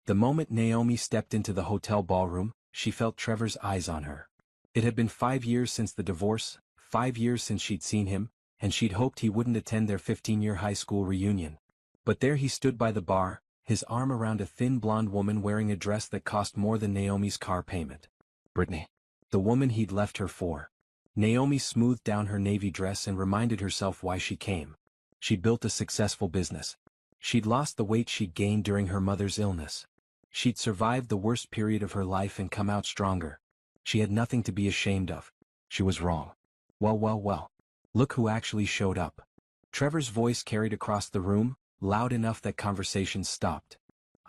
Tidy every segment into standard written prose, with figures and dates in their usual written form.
The moment Naomi stepped into the hotel ballroom, she felt Trevor's eyes on her. It had been 5 years since the divorce, 5 years since she'd seen him, and she'd hoped he wouldn't attend their 15-year high school reunion. But there he stood by the bar, his arm around a thin blonde woman wearing a dress that cost more than Naomi's car payment. Brittany. The woman he'd left her for. Naomi smoothed down her navy dress and reminded herself why she came. She'd built a successful business. She'd lost the weight she'd gained during her mother's illness. She'd survived the worst period of her life and come out stronger. She had nothing to be ashamed of. She was wrong. Well. Look who actually showed up. Trevor's voice carried across the room, loud enough that conversations stopped.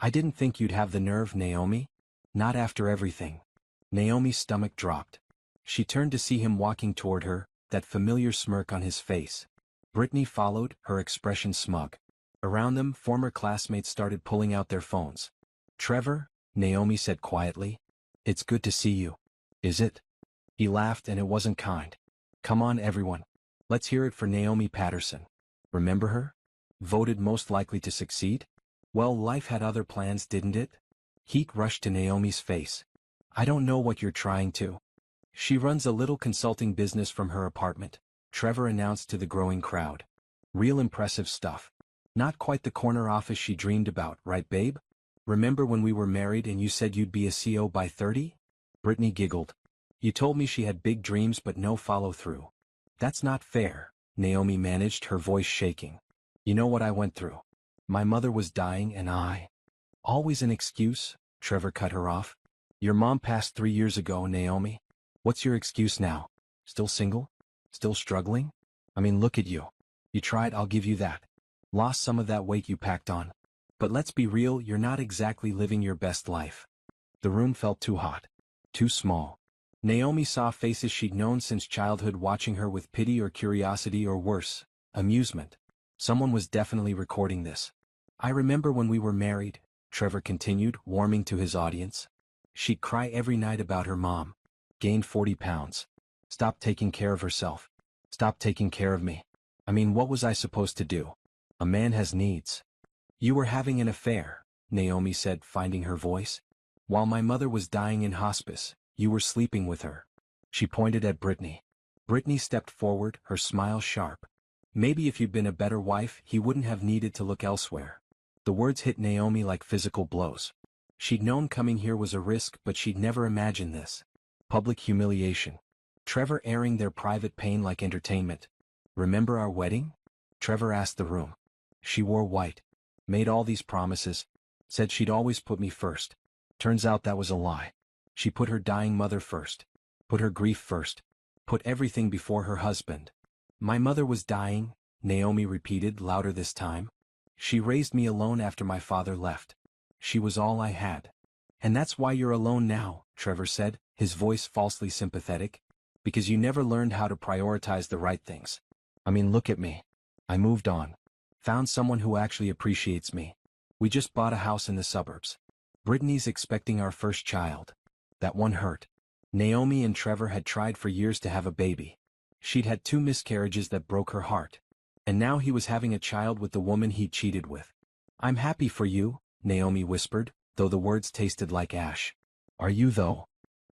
I didn't think you'd have the nerve, Naomi. Not after everything. Naomi's stomach dropped. She turned to see him walking toward her, that familiar smirk on his face. Brittany followed, her expression smug. Around them, former classmates started pulling out their phones. Trevor, Naomi said quietly. It's good to see you. Is it? He laughed and it wasn't kind. Come on everyone. Let's hear it for Naomi Patterson. Remember her? Voted most likely to succeed? Well, life had other plans, didn't it? Heat rushed to Naomi's face. I don't know what you're trying to. She runs a little consulting business from her apartment, Trevor announced to the growing crowd. Real impressive stuff. Not quite the corner office she dreamed about, right babe? Remember when we were married and you said you'd be a CEO by 30? Brittany giggled. You told me she had big dreams but no follow-through. That's not fair, Naomi managed, her voice shaking. You know what I went through. My mother was dying and I... Always an excuse, Trevor cut her off. Your mom passed 3 years ago, Naomi. What's your excuse now? Still single? Still struggling? I mean, look at you. You tried, I'll give you that. Lost some of that weight you packed on. But let's be real, you're not exactly living your best life. The room felt too hot. Too small. Naomi saw faces she'd known since childhood watching her with pity or curiosity or worse, amusement. Someone was definitely recording this. I remember when we were married, Trevor continued, warming to his audience. She'd cry every night about her mom. Gained 40 pounds. Stopped taking care of herself. Stopped taking care of me. I mean, what was I supposed to do? A man has needs. You were having an affair, Naomi said, finding her voice. While my mother was dying in hospice, you were sleeping with her. She pointed at Brittany. Brittany stepped forward, her smile sharp. Maybe if you'd been a better wife, he wouldn't have needed to look elsewhere. The words hit Naomi like physical blows. She'd known coming here was a risk, but she'd never imagined this. Public humiliation. Trevor airing their private pain like entertainment. Remember our wedding? Trevor asked the room. She wore white. Made all these promises. Said she'd always put me first. Turns out that was a lie. She put her dying mother first. Put her grief first. Put everything before her husband. My mother was dying, Naomi repeated, louder this time. She raised me alone after my father left. She was all I had. And that's why you're alone now, Trevor said, his voice falsely sympathetic. Because you never learned how to prioritize the right things. I mean, look at me. I moved on. Found someone who actually appreciates me. We just bought a house in the suburbs. Brittany's expecting our first child. That one hurt. Naomi and Trevor had tried for years to have a baby. She'd had 2 miscarriages that broke her heart. And now he was having a child with the woman he'd cheated with. I'm happy for you, Naomi whispered, though the words tasted like ash. Are you though?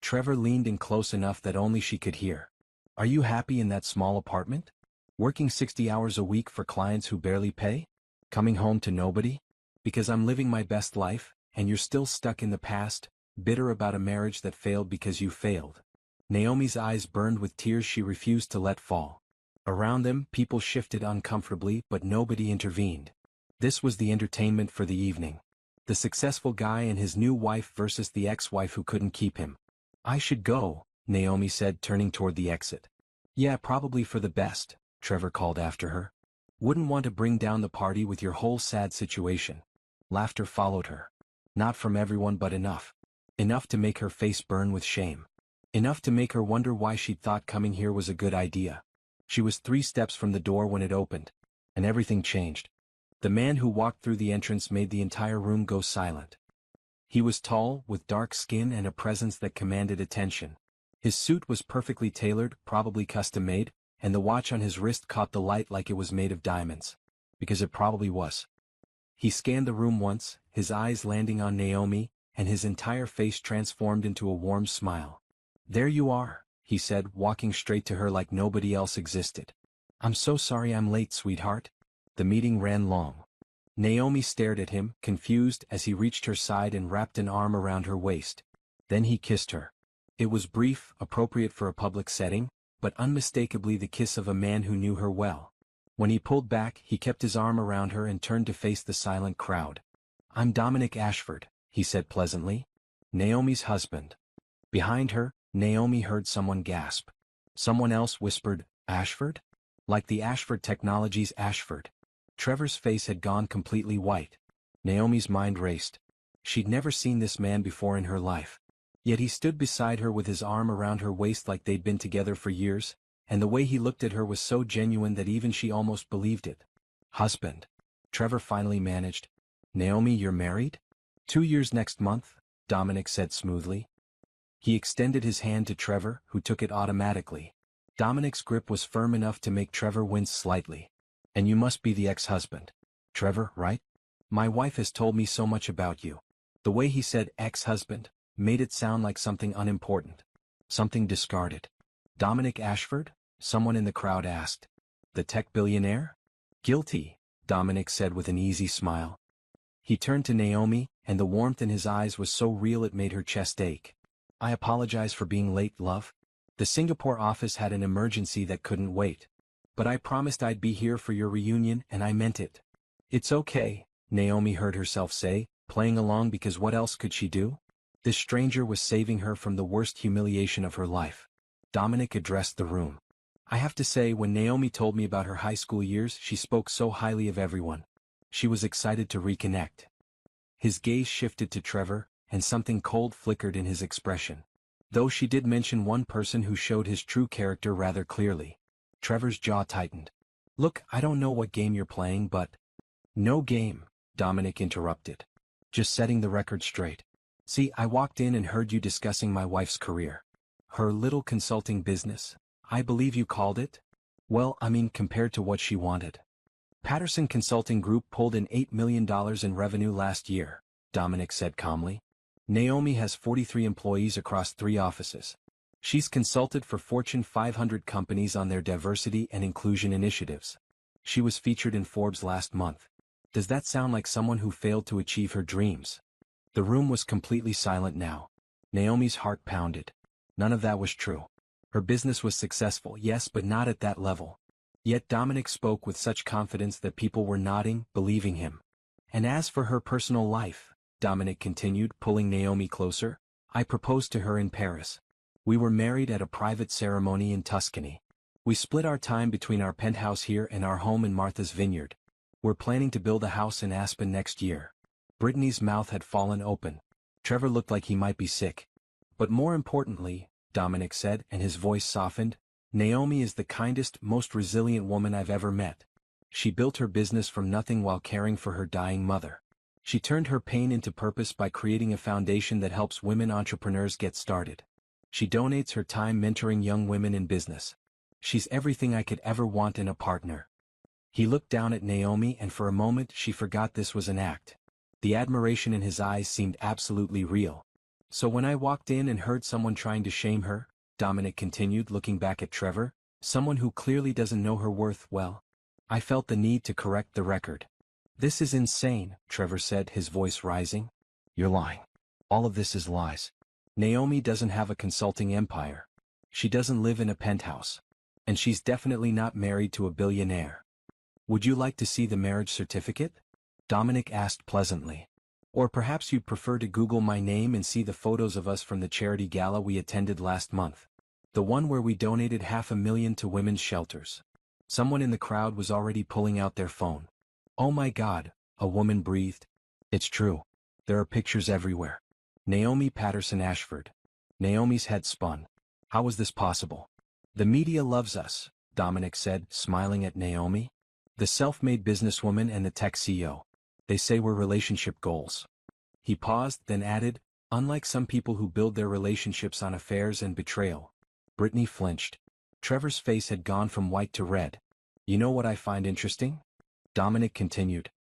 Trevor leaned in close enough that only she could hear. Are you happy in that small apartment? Working 60 hours a week for clients who barely pay? Coming home to nobody? Because I'm living my best life, and you're still stuck in the past, bitter about a marriage that failed because you failed. Naomi's eyes burned with tears she refused to let fall. Around them, people shifted uncomfortably, but nobody intervened. This was the entertainment for the evening. The successful guy and his new wife versus the ex-wife who couldn't keep him. I should go, Naomi said, turning toward the exit. Yeah, probably for the best, Trevor called after her. Wouldn't want to bring down the party with your whole sad situation. Laughter followed her. Not from everyone, but enough. Enough to make her face burn with shame. Enough to make her wonder why she'd thought coming here was a good idea. She was 3 steps from the door when it opened. And everything changed. The man who walked through the entrance made the entire room go silent. He was tall, with dark skin and a presence that commanded attention. His suit was perfectly tailored, probably custom-made, and the watch on his wrist caught the light like it was made of diamonds. Because it probably was. He scanned the room once, his eyes landing on Naomi, and his entire face transformed into a warm smile. "There you are," he said, walking straight to her like nobody else existed. "I'm so sorry I'm late, sweetheart." The meeting ran long. Naomi stared at him, confused, as he reached her side and wrapped an arm around her waist. Then he kissed her. It was brief, appropriate for a public setting, but unmistakably the kiss of a man who knew her well. When he pulled back, he kept his arm around her and turned to face the silent crowd. "I'm Dominic Ashford," he said pleasantly. "Naomi's husband." Behind her, Naomi heard someone gasp. Someone else whispered, "Ashford?" Like the Ashford Technologies Ashford. Trevor's face had gone completely white. Naomi's mind raced. She'd never seen this man before in her life. Yet he stood beside her with his arm around her waist like they'd been together for years, and the way he looked at her was so genuine that even she almost believed it. "Husband." Trevor finally managed. "Naomi, you're married?" "2 years next month," Dominic said smoothly. He extended his hand to Trevor, who took it automatically. Dominic's grip was firm enough to make Trevor wince slightly. "And you must be the ex-husband. Trevor, right? My wife has told me so much about you." The way he said ex-husband made it sound like something unimportant. Something discarded. "Dominic Ashford?" someone in the crowd asked. "The tech billionaire?" "Guilty," Dominic said with an easy smile. He turned to Naomi, and the warmth in his eyes was so real it made her chest ache. "I apologize for being late, love. The Singapore office had an emergency that couldn't wait. But I promised I'd be here for your reunion, and I meant it." "It's okay," Naomi heard herself say, playing along because what else could she do? This stranger was saving her from the worst humiliation of her life. Dominic addressed the room. "I have to say, when Naomi told me about her high school years, she spoke so highly of everyone. She was excited to reconnect." His gaze shifted to Trevor, and something cold flickered in his expression. Though she did mention one person who showed his true character rather clearly. Trevor's jaw tightened. "Look, I don't know what game you're playing, but—" "No game," Dominic interrupted. "Just setting the record straight. See, I walked in and heard you discussing my wife's career. Her little consulting business, I believe you called it? Well, I mean, compared to what she wanted. Patterson Consulting Group pulled in $8 million in revenue last year," Dominic said calmly. "Naomi has 43 employees across 3 offices. She's consulted for Fortune 500 companies on their diversity and inclusion initiatives. She was featured in Forbes last month. Does that sound like someone who failed to achieve her dreams?" The room was completely silent now. Naomi's heart pounded. None of that was true. Her business was successful, yes, but not at that level. Yet Dominic spoke with such confidence that people were nodding, believing him. "And as for her personal life," Dominic continued, pulling Naomi closer, "I proposed to her in Paris. We were married at a private ceremony in Tuscany. We split our time between our penthouse here and our home in Martha's Vineyard. We're planning to build a house in Aspen next year." Brittany's mouth had fallen open. Trevor looked like he might be sick. "But more importantly," Dominic said, and his voice softened, "Naomi is the kindest, most resilient woman I've ever met. She built her business from nothing while caring for her dying mother. She turned her pain into purpose by creating a foundation that helps women entrepreneurs get started. She donates her time mentoring young women in business. She's everything I could ever want in a partner." He looked down at Naomi, and for a moment she forgot this was an act. The admiration in his eyes seemed absolutely real. "So when I walked in and heard someone trying to shame her," Dominic continued, looking back at Trevor, "someone who clearly doesn't know her worth, well, I felt the need to correct the record." "This is insane," Trevor said, his voice rising. "You're lying. All of this is lies. Naomi doesn't have a consulting empire. She doesn't live in a penthouse. And she's definitely not married to a billionaire." "Would you like to see the marriage certificate?" Dominic asked pleasantly. "Or perhaps you'd prefer to Google my name and see the photos of us from the charity gala we attended last month. The one where we donated $500,000 to women's shelters." Someone in the crowd was already pulling out their phone. "Oh my God," a woman breathed. "It's true. There are pictures everywhere. Naomi Patterson Ashford." Naomi's head spun. How was this possible? "The media loves us," Dominic said, smiling at Naomi. "The self-made businesswoman and the tech CEO. They say we're relationship goals." He paused, then added, "Unlike some people who build their relationships on affairs and betrayal." Brittany flinched. Trevor's face had gone from white to red. "You know what I find interesting?" Dominic continued.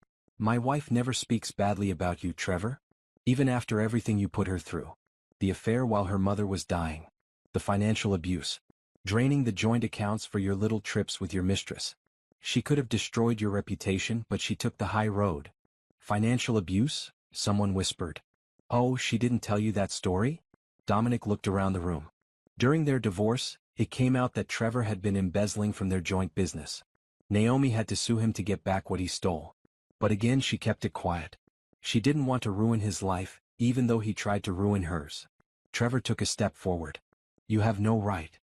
My wife never speaks badly about you, Trevor. Even after everything you put her through. The affair while her mother was dying. The financial abuse. Draining the joint accounts for your little trips with your mistress. She could have destroyed your reputation, but she took the high road. Financial abuse? Someone whispered. Oh, she didn't tell you that story? Dominic looked around the room. During their divorce, it came out that Trevor had been embezzling from their joint business. Naomi had to sue him to get back what he stole. But again she kept it quiet. She didn't want to ruin his life, even though he tried to ruin hers. Trevor took a step forward. You have no right.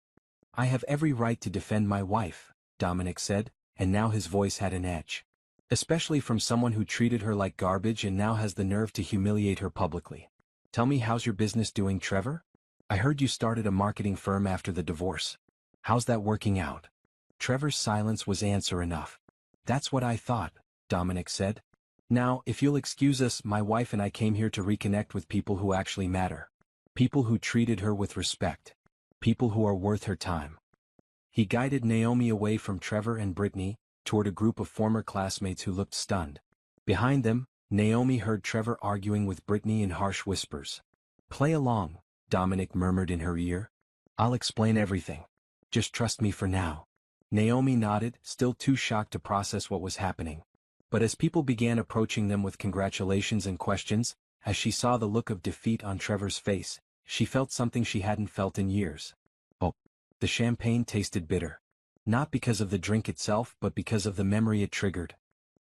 I have every right to defend my wife, Dominic said, and now his voice had an edge. Especially from someone who treated her like garbage and now has the nerve to humiliate her publicly. Tell me, how's your business doing, Trevor? I heard you started a marketing firm after the divorce. How's that working out? Trevor's silence was answer enough. That's what I thought, Dominic said. Now, if you'll excuse us, my wife and I came here to reconnect with people who actually matter. People who treated her with respect. People who are worth her time. He guided Naomi away from Trevor and Brittany, toward a group of former classmates who looked stunned. Behind them, Naomi heard Trevor arguing with Brittany in harsh whispers. Play along, Dominic murmured in her ear. I'll explain everything. Just trust me for now. Naomi nodded, still too shocked to process what was happening. But as people began approaching them with congratulations and questions, as she saw the look of defeat on Trevor's face, she felt something she hadn't felt in years. Oh. The champagne tasted bitter. Not because of the drink itself, but because of the memory it triggered.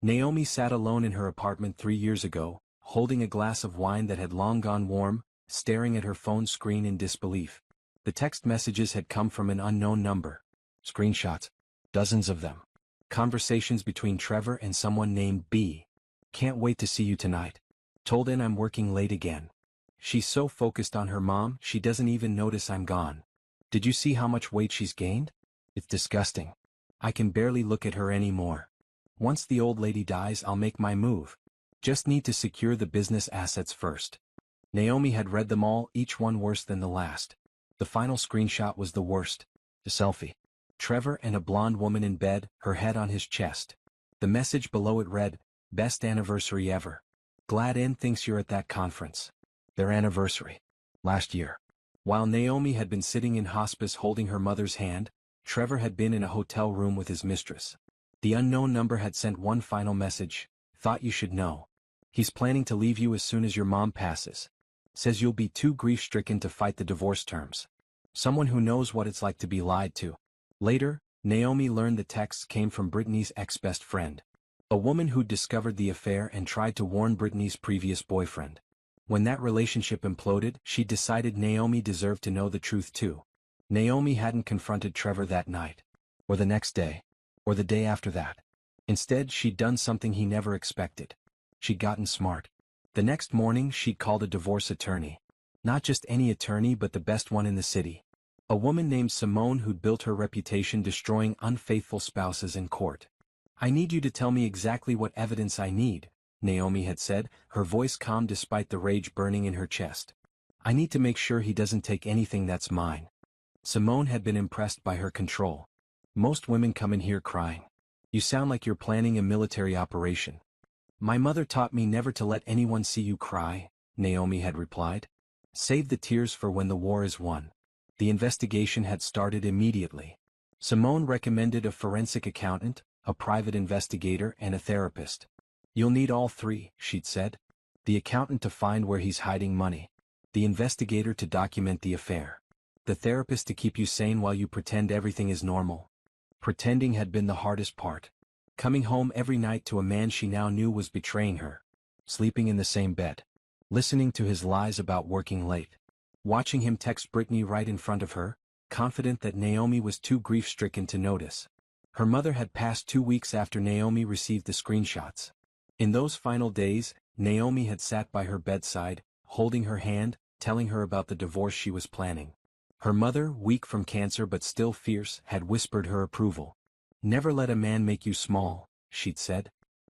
Naomi sat alone in her apartment 3 years ago, holding a glass of wine that had long gone warm, staring at her phone screen in disbelief. The text messages had come from an unknown number. Screenshots. Dozens of them. Conversations between Trevor and someone named B. Can't wait to see you tonight. Told in I'm working late again. She's so focused on her mom, she doesn't even notice I'm gone. Did you see how much weight she's gained? It's disgusting. I can barely look at her anymore. Once the old lady dies, I'll make my move. Just need to secure the business assets first. Naomi had read them all, each one worse than the last. The final screenshot was the worst. The selfie. Trevor and a blonde woman in bed, her head on his chest. The message below it read, Best anniversary ever. Glad Ann thinks you're at that conference. Their anniversary. Last year. While Naomi had been sitting in hospice holding her mother's hand, Trevor had been in a hotel room with his mistress. The unknown number had sent one final message. Thought you should know. He's planning to leave you as soon as your mom passes. Says you'll be too grief-stricken to fight the divorce terms. Someone who knows what it's like to be lied to. Later, Naomi learned the texts came from Brittany's ex-best friend. A woman who'd discovered the affair and tried to warn Brittany's previous boyfriend. When that relationship imploded, she decided Naomi deserved to know the truth too. Naomi hadn't confronted Trevor that night. Or the next day. Or the day after that. Instead, she'd done something he never expected. She'd gotten smart. The next morning, she'd called a divorce attorney. Not just any attorney, but the best one in the city. A woman named Simone who'd built her reputation destroying unfaithful spouses in court. I need you to tell me exactly what evidence I need, Naomi had said, her voice calm despite the rage burning in her chest. I need to make sure he doesn't take anything that's mine. Simone had been impressed by her control. Most women come in here crying. You sound like you're planning a military operation. My mother taught me never to let anyone see you cry, Naomi had replied. Save the tears for when the war is won. The investigation had started immediately. Simone recommended a forensic accountant, a private investigator, and a therapist. You'll need all three, she'd said. The accountant to find where he's hiding money. The investigator to document the affair. The therapist to keep you sane while you pretend everything is normal. Pretending had been the hardest part. Coming home every night to a man she now knew was betraying her. Sleeping in the same bed. Listening to his lies about working late. Watching him text Brittany right in front of her, confident that Naomi was too grief-stricken to notice. Her mother had passed 2 weeks after Naomi received the screenshots. In those final days, Naomi had sat by her bedside, holding her hand, telling her about the divorce she was planning. Her mother, weak from cancer but still fierce, had whispered her approval. Never let a man make you small, she'd said.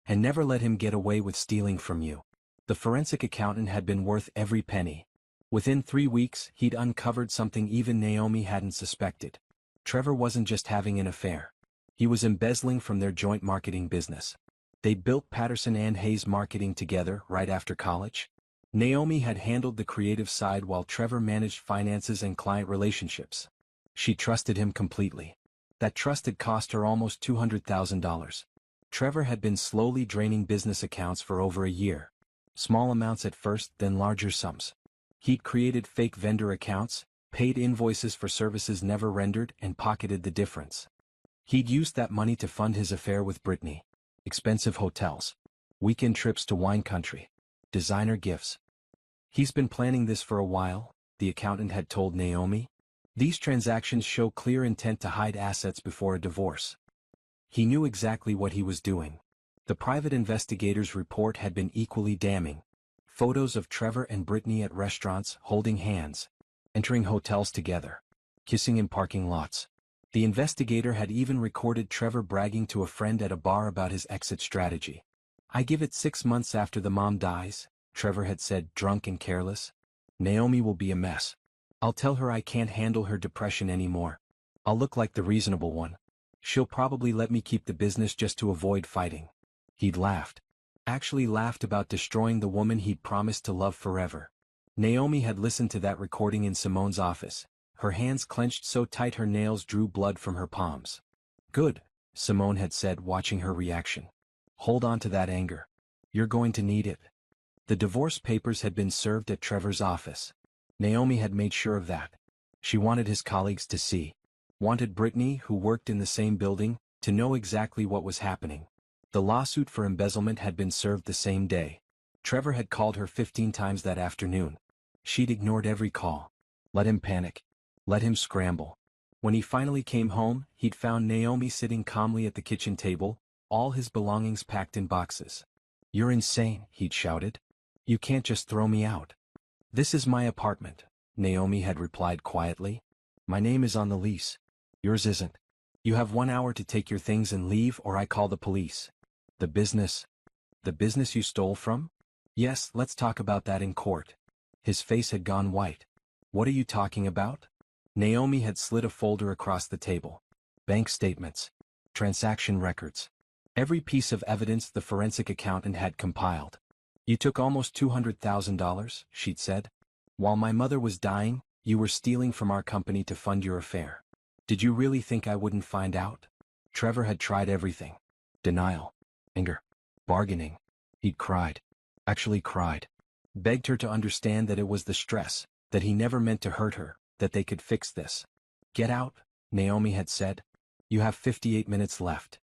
And never let him get away with stealing from you. The forensic accountant had been worth every penny. Within 3 weeks, he'd uncovered something even Naomi hadn't suspected. Trevor wasn't just having an affair. He was embezzling from their joint marketing business. They built Patterson and Hayes Marketing together right after college. Naomi had handled the creative side while Trevor managed finances and client relationships. She trusted him completely. That trust had cost her almost $200,000. Trevor had been slowly draining business accounts for over a year. Small amounts at first, then larger sums. He'd created fake vendor accounts, paid invoices for services never rendered, and pocketed the difference. He'd used that money to fund his affair with Brittany. Expensive hotels, weekend trips to wine country, designer gifts. He's been planning this for a while, the accountant had told Naomi. These transactions show clear intent to hide assets before a divorce. He knew exactly what he was doing. The private investigator's report had been equally damning. Photos of Trevor and Brittany at restaurants, holding hands, entering hotels together, kissing in parking lots. The investigator had even recorded Trevor bragging to a friend at a bar about his exit strategy. "I give it 6 months after the mom dies," Trevor had said, drunk and careless. "Naomi will be a mess. I'll tell her I can't handle her depression anymore. I'll look like the reasonable one. She'll probably let me keep the business just to avoid fighting." He'd laughed. Actually laughed about destroying the woman he'd promised to love forever. Naomi had listened to that recording in Simone's office, her hands clenched so tight her nails drew blood from her palms. "Good," Simone had said, watching her reaction. "Hold on to that anger. You're going to need it." The divorce papers had been served at Trevor's office. Naomi had made sure of that. She wanted his colleagues to see. Wanted Brittany, who worked in the same building, to know exactly what was happening. The lawsuit for embezzlement had been served the same day. Trevor had called her 15 times that afternoon. She'd ignored every call. Let him panic. Let him scramble. When he finally came home, he'd found Naomi sitting calmly at the kitchen table, all his belongings packed in boxes. "You're insane," he'd shouted. "You can't just throw me out." "This is my apartment," Naomi had replied quietly. "My name is on the lease. Yours isn't. You have 1 hour to take your things and leave or I call the police." "The business? The business you stole from?" "Yes, let's talk about that in court." His face had gone white. "What are you talking about?" Naomi had slid a folder across the table. "Bank statements. Transaction records. Every piece of evidence the forensic accountant had compiled." "You took almost $200,000, she'd said. "While my mother was dying, you were stealing from our company to fund your affair. Did you really think I wouldn't find out?" Trevor had tried everything. Denial. Anger. Bargaining. He'd cried. Actually cried. Begged her to understand that it was the stress, that he never meant to hurt her, that they could fix this. "Get out," Naomi had said. "You have 58 minutes left."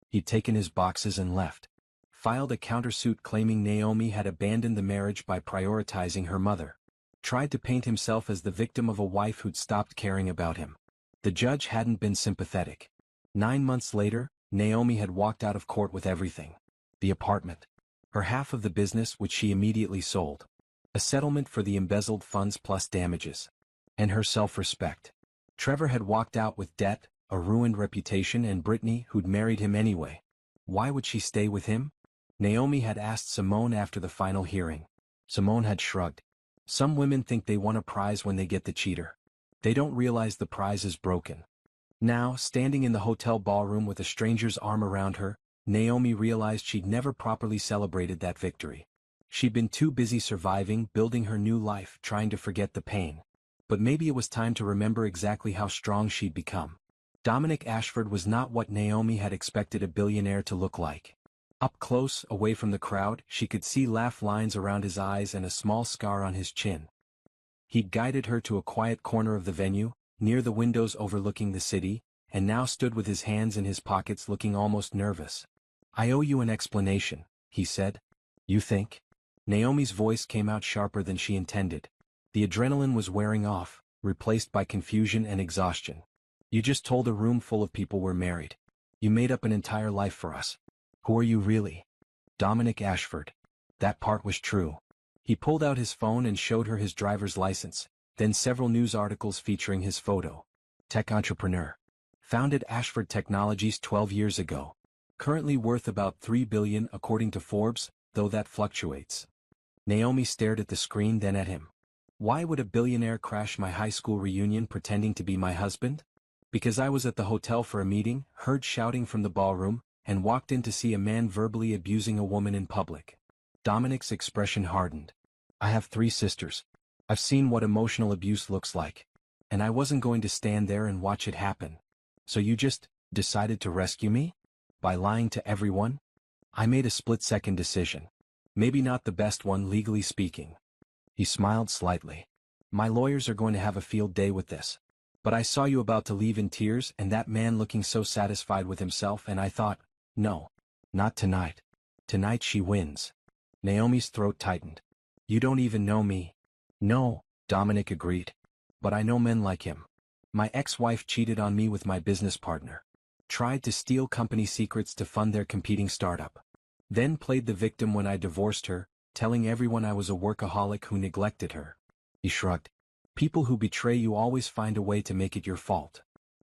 He'd taken his boxes and left. Filed a countersuit claiming Naomi had abandoned the marriage by prioritizing her mother. Tried to paint himself as the victim of a wife who'd stopped caring about him. The judge hadn't been sympathetic. 9 months later, Naomi had walked out of court with everything. The apartment. Her half of the business, which she immediately sold. A settlement for the embezzled funds plus damages. And her self-respect. Trevor had walked out with debt, a ruined reputation, and Brittany, who'd married him anyway. Why would she stay with him? Naomi had asked Simone after the final hearing. Simone had shrugged. "Some women think they won a prize when they get the cheater. They don't realize the prize is broken." Now, standing in the hotel ballroom with a stranger's arm around her, Naomi realized she'd never properly celebrated that victory. She'd been too busy surviving, building her new life, trying to forget the pain. But maybe it was time to remember exactly how strong she'd become. Dominic Ashford was not what Naomi had expected a billionaire to look like. Up close, away from the crowd, she could see laugh lines around his eyes and a small scar on his chin. He'd guided her to a quiet corner of the venue, near the windows overlooking the city, and now stood with his hands in his pockets looking almost nervous. "I owe you an explanation," he said. "You think?" Naomi's voice came out sharper than she intended. The adrenaline was wearing off, replaced by confusion and exhaustion. "You just told a room full of people we're married. You made up an entire life for us. Who are you really?" "Dominic Ashford." That part was true. He pulled out his phone and showed her his driver's license, then several news articles featuring his photo. Tech entrepreneur. Founded Ashford Technologies 12 years ago. Currently worth about $3 billion according to Forbes, though that fluctuates. Naomi stared at the screen, then at him. "Why would a billionaire crash my high school reunion pretending to be my husband?" "Because I was at the hotel for a meeting, heard shouting from the ballroom, and walked in to see a man verbally abusing a woman in public. Dominic's expression hardened. I have 3 sisters. I've seen what emotional abuse looks like. And I wasn't going to stand there and watch it happen. So you just decided to rescue me? By lying to everyone? I made a split-second decision. Maybe not the best one legally speaking. He smiled slightly. My lawyers are going to have a field day with this. But I saw you about to leave in tears and that man looking so satisfied with himself, and I thought, no, not tonight. Tonight she wins. Naomi's throat tightened. You don't even know me. No, Dominic agreed. But I know men like him. My ex-wife cheated on me with my business partner. Tried to steal company secrets to fund their competing startup. Then played the victim when I divorced her, telling everyone I was a workaholic who neglected her. He shrugged. People who betray you always find a way to make it your fault.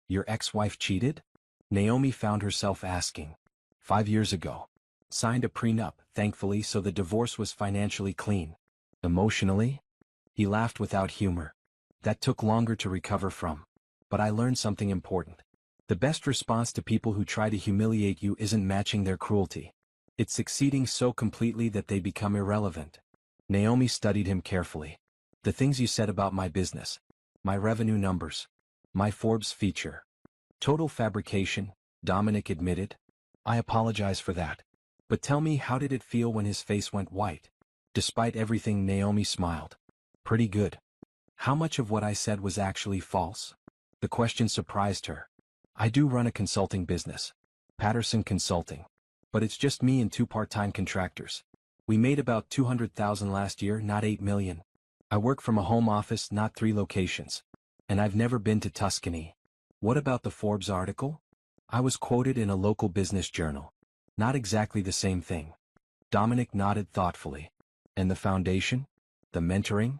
Your ex-wife cheated? Naomi found herself asking. 5 years ago. Signed a prenup, thankfully, so the divorce was financially clean. Emotionally? He laughed without humor. That took longer to recover from. But I learned something important. The best response to people who try to humiliate you isn't matching their cruelty. It's succeeding so completely that they become irrelevant. Naomi studied him carefully. The things you said about my business. My revenue numbers. My Forbes feature. Total fabrication, Dominic admitted. I apologize for that. But tell me, how did it feel when his face went white? Despite everything, Naomi smiled. Pretty good. How much of what I said was actually false? The question surprised her. I do run a consulting business. Patterson Consulting. But it's just me and 2 part-time contractors. We made about $200,000 last year, not $8 million. I work from a home office, not 3 locations. And I've never been to Tuscany. What about the Forbes article? I was quoted in a local business journal. Not exactly the same thing. Dominic nodded thoughtfully. And the foundation? The mentoring?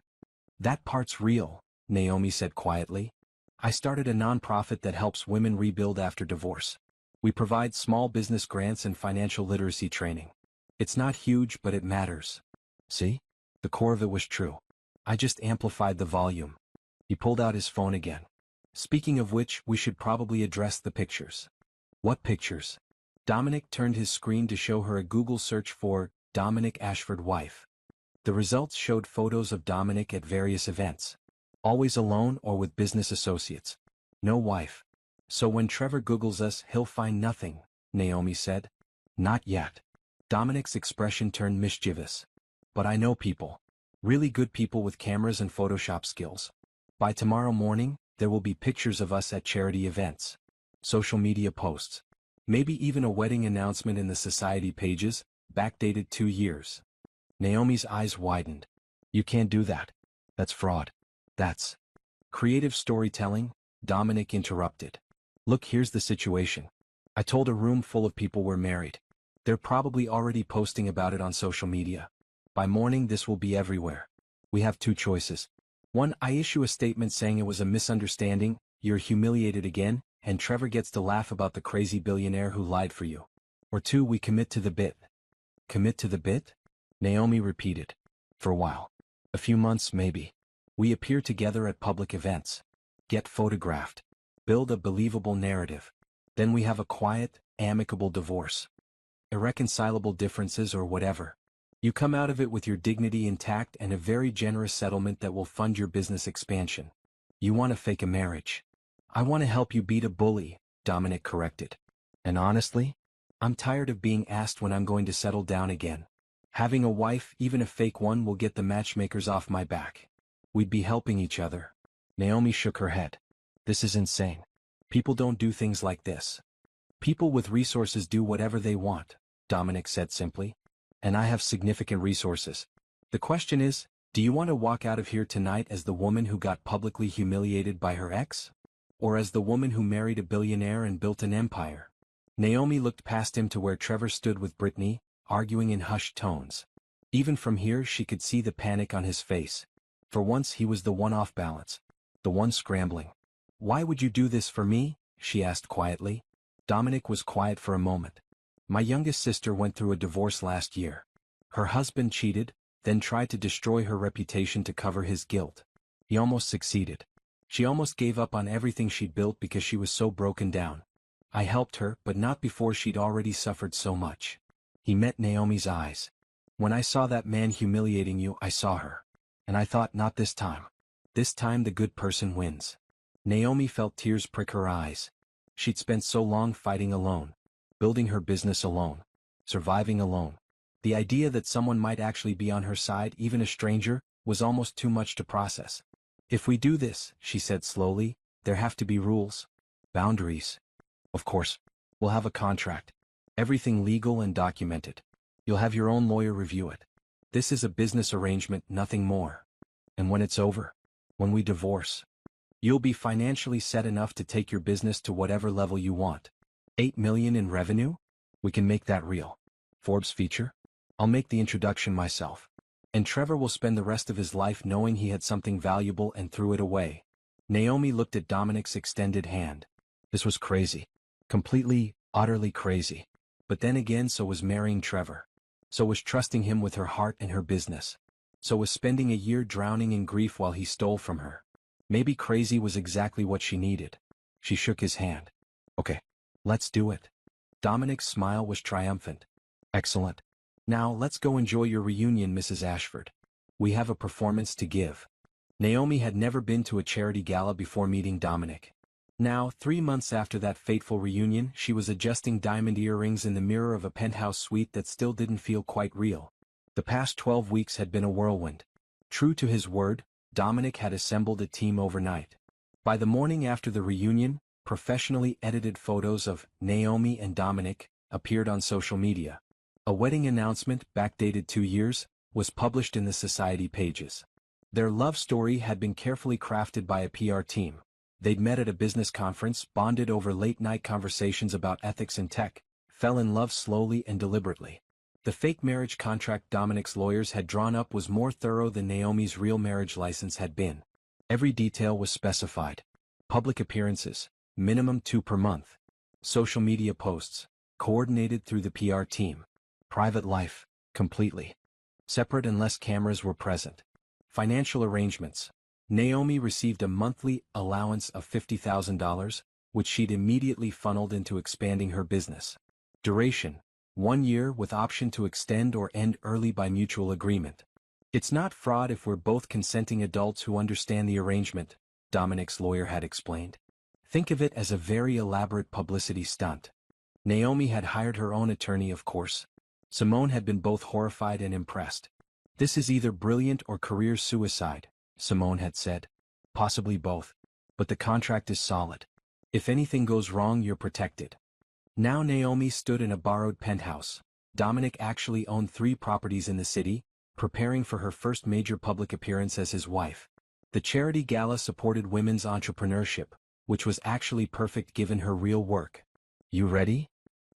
That part's real, Naomi said quietly. I started a nonprofit that helps women rebuild after divorce. We provide small business grants and financial literacy training. It's not huge, but it matters. See? The core of it was true. I just amplified the volume. He pulled out his phone again. Speaking of which, we should probably address the pictures. What pictures? Dominic turned his screen to show her a Google search for Dominic Ashford wife. The results showed photos of Dominic at various events. Always alone or with business associates. No wife. So when Trevor Googles us, he'll find nothing, Naomi said. Not yet. Dominic's expression turned mischievous. But I know people. Really good people with cameras and Photoshop skills. By tomorrow morning, there will be pictures of us at charity events. Social media posts. Maybe even a wedding announcement in the society pages, backdated 2 years. Naomi's eyes widened. You can't do that. That's fraud. That's creative storytelling, Dominic interrupted. Look, here's the situation. I told a room full of people we're married. They're probably already posting about it on social media. By morning, this will be everywhere. We have 2 choices. 1, I issue a statement saying it was a misunderstanding, you're humiliated again, and Trevor gets to laugh about the crazy billionaire who lied for you. Or 2, we commit to the bit. Commit to the bit? Naomi repeated. For a while. A few months, maybe. We appear together at public events. Get photographed. Build a believable narrative. Then we have a quiet, amicable divorce. Irreconcilable differences or whatever. You come out of it with your dignity intact and a very generous settlement that will fund your business expansion. You want to fake a marriage. I want to help you beat a bully, Dominic corrected. And honestly, I'm tired of being asked when I'm going to settle down again. Having a wife, even a fake one, will get the matchmakers off my back. We'd be helping each other. Naomi shook her head. This is insane. People don't do things like this. People with resources do whatever they want, Dominic said simply. And I have significant resources. The question is, do you want to walk out of here tonight as the woman who got publicly humiliated by her ex? Or as the woman who married a billionaire and built an empire? Naomi looked past him to where Trevor stood with Brittany, arguing in hushed tones. Even from here she could see the panic on his face. For once he was the one off balance. The one scrambling. Why would you do this for me? She asked quietly. Dominic was quiet for a moment. My youngest sister went through a divorce last year. Her husband cheated, then tried to destroy her reputation to cover his guilt. He almost succeeded. She almost gave up on everything she'd built because she was so broken down. I helped her, but not before she'd already suffered so much. He met Naomi's eyes. When I saw that man humiliating you, I saw her. And I thought, not this time. This time the good person wins. Naomi felt tears prick her eyes. She'd spent so long fighting alone, building her business alone, surviving alone. The idea that someone might actually be on her side, even a stranger, was almost too much to process. If we do this, she said slowly, there have to be rules. Boundaries. Of course. We'll have a contract. Everything legal and documented. You'll have your own lawyer review it. This is a business arrangement, nothing more. And when it's over, when we divorce, you'll be financially set enough to take your business to whatever level you want. 8 million in revenue? We can make that real. Forbes feature? I'll make the introduction myself. And Trevor will spend the rest of his life knowing he had something valuable and threw it away. Naomi looked at Dominic's extended hand. This was crazy. Completely, utterly crazy. But then again, so was marrying Trevor. So was trusting him with her heart and her business. So was spending a year drowning in grief while he stole from her. Maybe crazy was exactly what she needed. She shook his hand. Okay, let's do it. Dominic's smile was triumphant. Excellent. Now let's go enjoy your reunion, Mrs. Ashford. We have a performance to give. Naomi had never been to a charity gala before meeting Dominic. Now, 3 months after that fateful reunion, she was adjusting diamond earrings in the mirror of a penthouse suite that still didn't feel quite real. The past 12 weeks had been a whirlwind. True to his word, Dominic had assembled a team overnight. By the morning after the reunion, professionally edited photos of Naomi and Dominic appeared on social media. A wedding announcement, backdated 2 years, was published in the society pages. Their love story had been carefully crafted by a PR team. They'd met at a business conference, bonded over late-night conversations about ethics and tech, fell in love slowly and deliberately. The fake marriage contract Dominic's lawyers had drawn up was more thorough than Naomi's real marriage license had been. Every detail was specified. Public appearances, minimum 2 per month. Social media posts, coordinated through the PR team. Private life, completely separate unless cameras were present. Financial arrangements. Naomi received a monthly allowance of $50,000, which she'd immediately funneled into expanding her business. Duration, 1 year with option to extend or end early by mutual agreement. It's not fraud if we're both consenting adults who understand the arrangement, Dominic's lawyer had explained. Think of it as a very elaborate publicity stunt. Naomi had hired her own attorney, of course. Simone had been both horrified and impressed. This is either brilliant or career suicide, Simone had said. Possibly both. But the contract is solid. If anything goes wrong, you're protected. Now Naomi stood in a borrowed penthouse. Dominic actually owned 3 properties in the city, preparing for her first major public appearance as his wife. The charity gala supported women's entrepreneurship, which was actually perfect given her real work. You ready?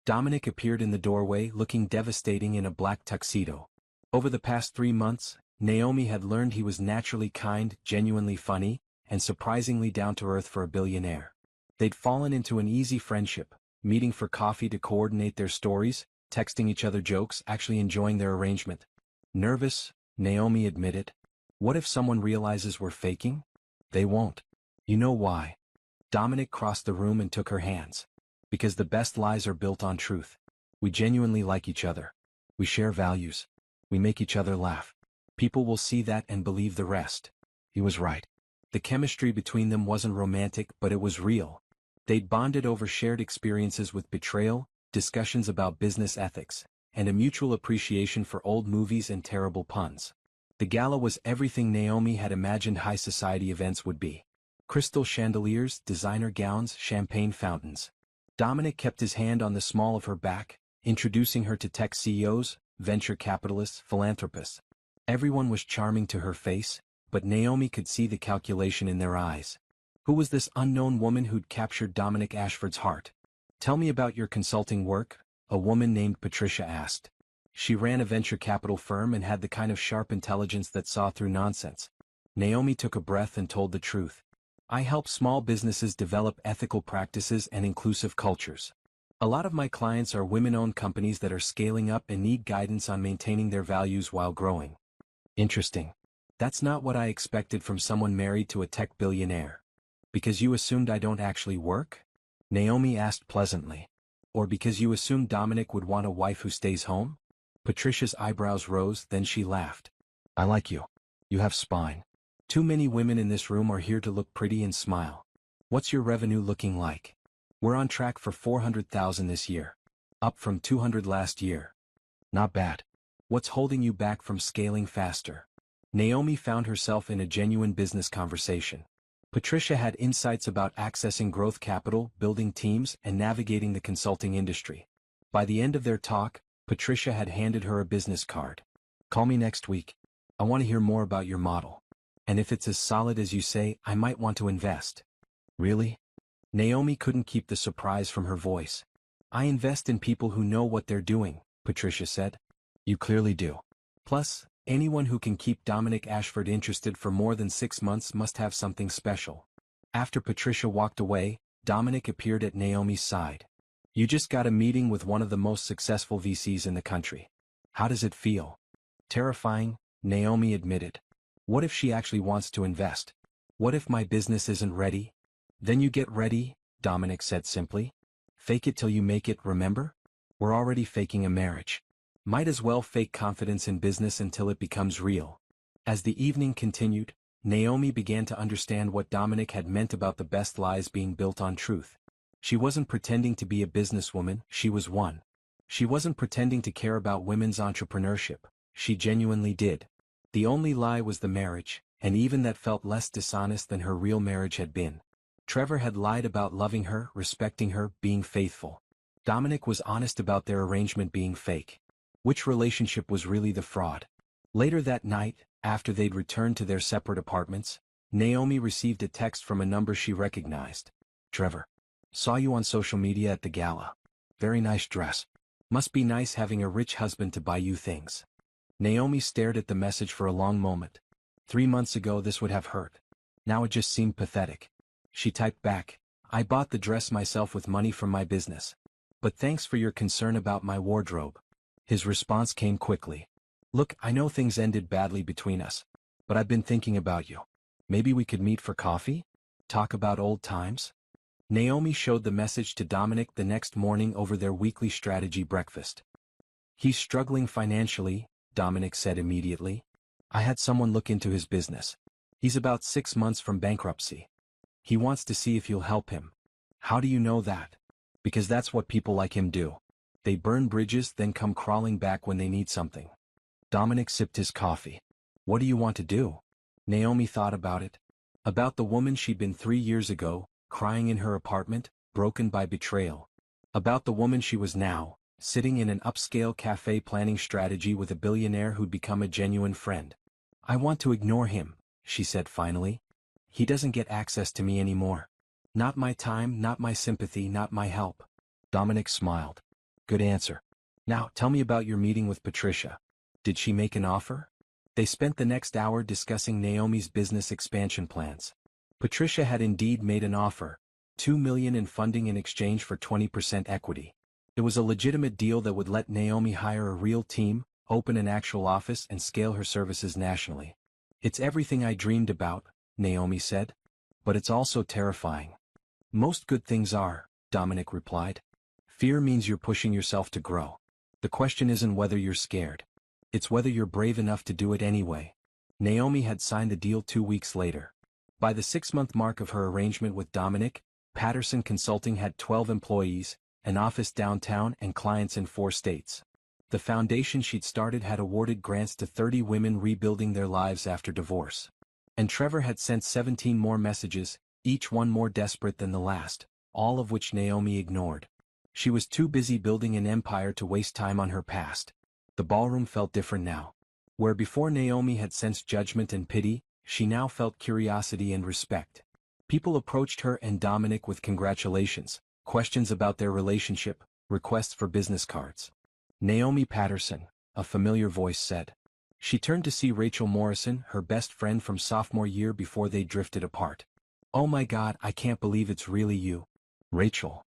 Dominic appeared in the doorway, looking devastating in a black tuxedo. Over the past 3 months, Naomi had learned he was naturally kind, genuinely funny, and surprisingly down-to-earth for a billionaire. They'd fallen into an easy friendship, meeting for coffee to coordinate their stories, texting each other jokes, actually enjoying their arrangement. Nervous, Naomi admitted. What if someone realizes we're faking? They won't. You know why? Dominic crossed the room and took her hands. Because the best lies are built on truth. We genuinely like each other. We share values. We make each other laugh. People will see that and believe the rest. He was right. The chemistry between them wasn't romantic, but it was real. They'd bonded over shared experiences with betrayal, discussions about business ethics, and a mutual appreciation for old movies and terrible puns. The gala was everything Naomi had imagined high society events would be. Crystal chandeliers, designer gowns, champagne fountains. Dominic kept his hand on the small of her back, introducing her to tech CEOs, venture capitalists, philanthropists. Everyone was charming to her face, but Naomi could see the calculation in their eyes. Who was this unknown woman who'd captured Dominic Ashford's heart? Tell me about your consulting work, a woman named Patricia asked. She ran a venture capital firm and had the kind of sharp intelligence that saw through nonsense. Naomi took a breath and told the truth. I help small businesses develop ethical practices and inclusive cultures. A lot of my clients are women-owned companies that are scaling up and need guidance on maintaining their values while growing. Interesting. That's not what I expected from someone married to a tech billionaire. Because you assumed I don't actually work? Naomi asked pleasantly. Or because you assumed Dominic would want a wife who stays home? Patricia's eyebrows rose, then she laughed. I like you. You have spine. Too many women in this room are here to look pretty and smile. What's your revenue looking like? We're on track for 400,000 this year. Up from 200 last year. Not bad. What's holding you back from scaling faster? Naomi found herself in a genuine business conversation. Patricia had insights about accessing growth capital, building teams, and navigating the consulting industry. By the end of their talk, Patricia had handed her a business card. Call me next week. I want to hear more about your model. And if it's as solid as you say, I might want to invest. Really? Naomi couldn't keep the surprise from her voice. I invest in people who know what they're doing, Patricia said. You clearly do. Plus, anyone who can keep Dominic Ashford interested for more than 6 months must have something special. After Patricia walked away, Dominic appeared at Naomi's side. You just got a meeting with one of the most successful VCs in the country. How does it feel? Terrifying, Naomi admitted. What if she actually wants to invest? What if my business isn't ready? Then you get ready, Dominic said simply. Fake it till you make it, remember? We're already faking a marriage. Might as well fake confidence in business until it becomes real. As the evening continued, Naomi began to understand what Dominic had meant about the best lies being built on truth. She wasn't pretending to be a businesswoman, she was one. She wasn't pretending to care about women's entrepreneurship, she genuinely did. The only lie was the marriage, and even that felt less dishonest than her real marriage had been. Trevor had lied about loving her, respecting her, being faithful. Dominic was honest about their arrangement being fake. Which relationship was really the fraud? Later that night, after they'd returned to their separate apartments, Naomi received a text from a number she recognized. Trevor. Saw you on social media at the gala. Very nice dress. Must be nice having a rich husband to buy you things. Naomi stared at the message for a long moment. 3 months ago this would have hurt. Now it just seemed pathetic. She typed back, I bought the dress myself with money from my business. But thanks for your concern about my wardrobe. His response came quickly. Look, I know things ended badly between us. But I've been thinking about you. Maybe we could meet for coffee? Talk about old times? Naomi showed the message to Dominic the next morning over their weekly strategy breakfast. He's struggling financially, Dominic said immediately. I had someone look into his business. He's about 6 months from bankruptcy. He wants to see if you'll help him. How do you know that? Because that's what people like him do. They burn bridges then come crawling back when they need something. Dominic sipped his coffee. What do you want to do? Naomi thought about it. About the woman she'd been 3 years ago, crying in her apartment, broken by betrayal. About the woman she was now, sitting in an upscale cafe planning strategy with a billionaire who'd become a genuine friend. I want to ignore him, she said finally. He doesn't get access to me anymore. Not my time, not my sympathy, not my help. Dominic smiled. Good answer. Now, tell me about your meeting with Patricia. Did she make an offer? They spent the next hour discussing Naomi's business expansion plans. Patricia had indeed made an offer, $2 million in funding in exchange for 20% equity. It was a legitimate deal that would let Naomi hire a real team, open an actual office and scale her services nationally. It's everything I dreamed about, Naomi said. But it's also terrifying. Most good things are, Dominic replied. Fear means you're pushing yourself to grow. The question isn't whether you're scared. It's whether you're brave enough to do it anyway. Naomi had signed the deal 2 weeks later. By the 6-month mark of her arrangement with Dominic, Patterson Consulting had 12 employees, an office downtown and clients in 4 states. The foundation she'd started had awarded grants to 30 women rebuilding their lives after divorce. And Trevor had sent 17 more messages, each one more desperate than the last, all of which Naomi ignored. She was too busy building an empire to waste time on her past. The ballroom felt different now. Where before Naomi had sensed judgment and pity, she now felt curiosity and respect. People approached her and Dominic with congratulations, questions about their relationship, requests for business cards. Naomi Patterson, a familiar voice said. She turned to see Rachel Morrison, her best friend from sophomore year before they drifted apart. Oh my God, I can't believe it's really you. Rachel.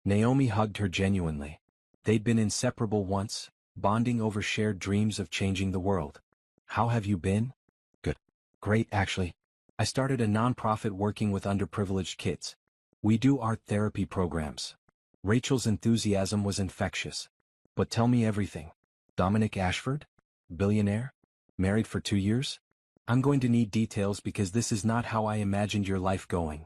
Naomi hugged her genuinely. They'd been inseparable once, bonding over shared dreams of changing the world. How have you been? Good. Great, actually. I started a nonprofit working with underprivileged kids. We do art therapy programs. Rachel's enthusiasm was infectious. But tell me everything. Dominic Ashford? Billionaire? Married for 2 years? I'm going to need details because this is not how I imagined your life going.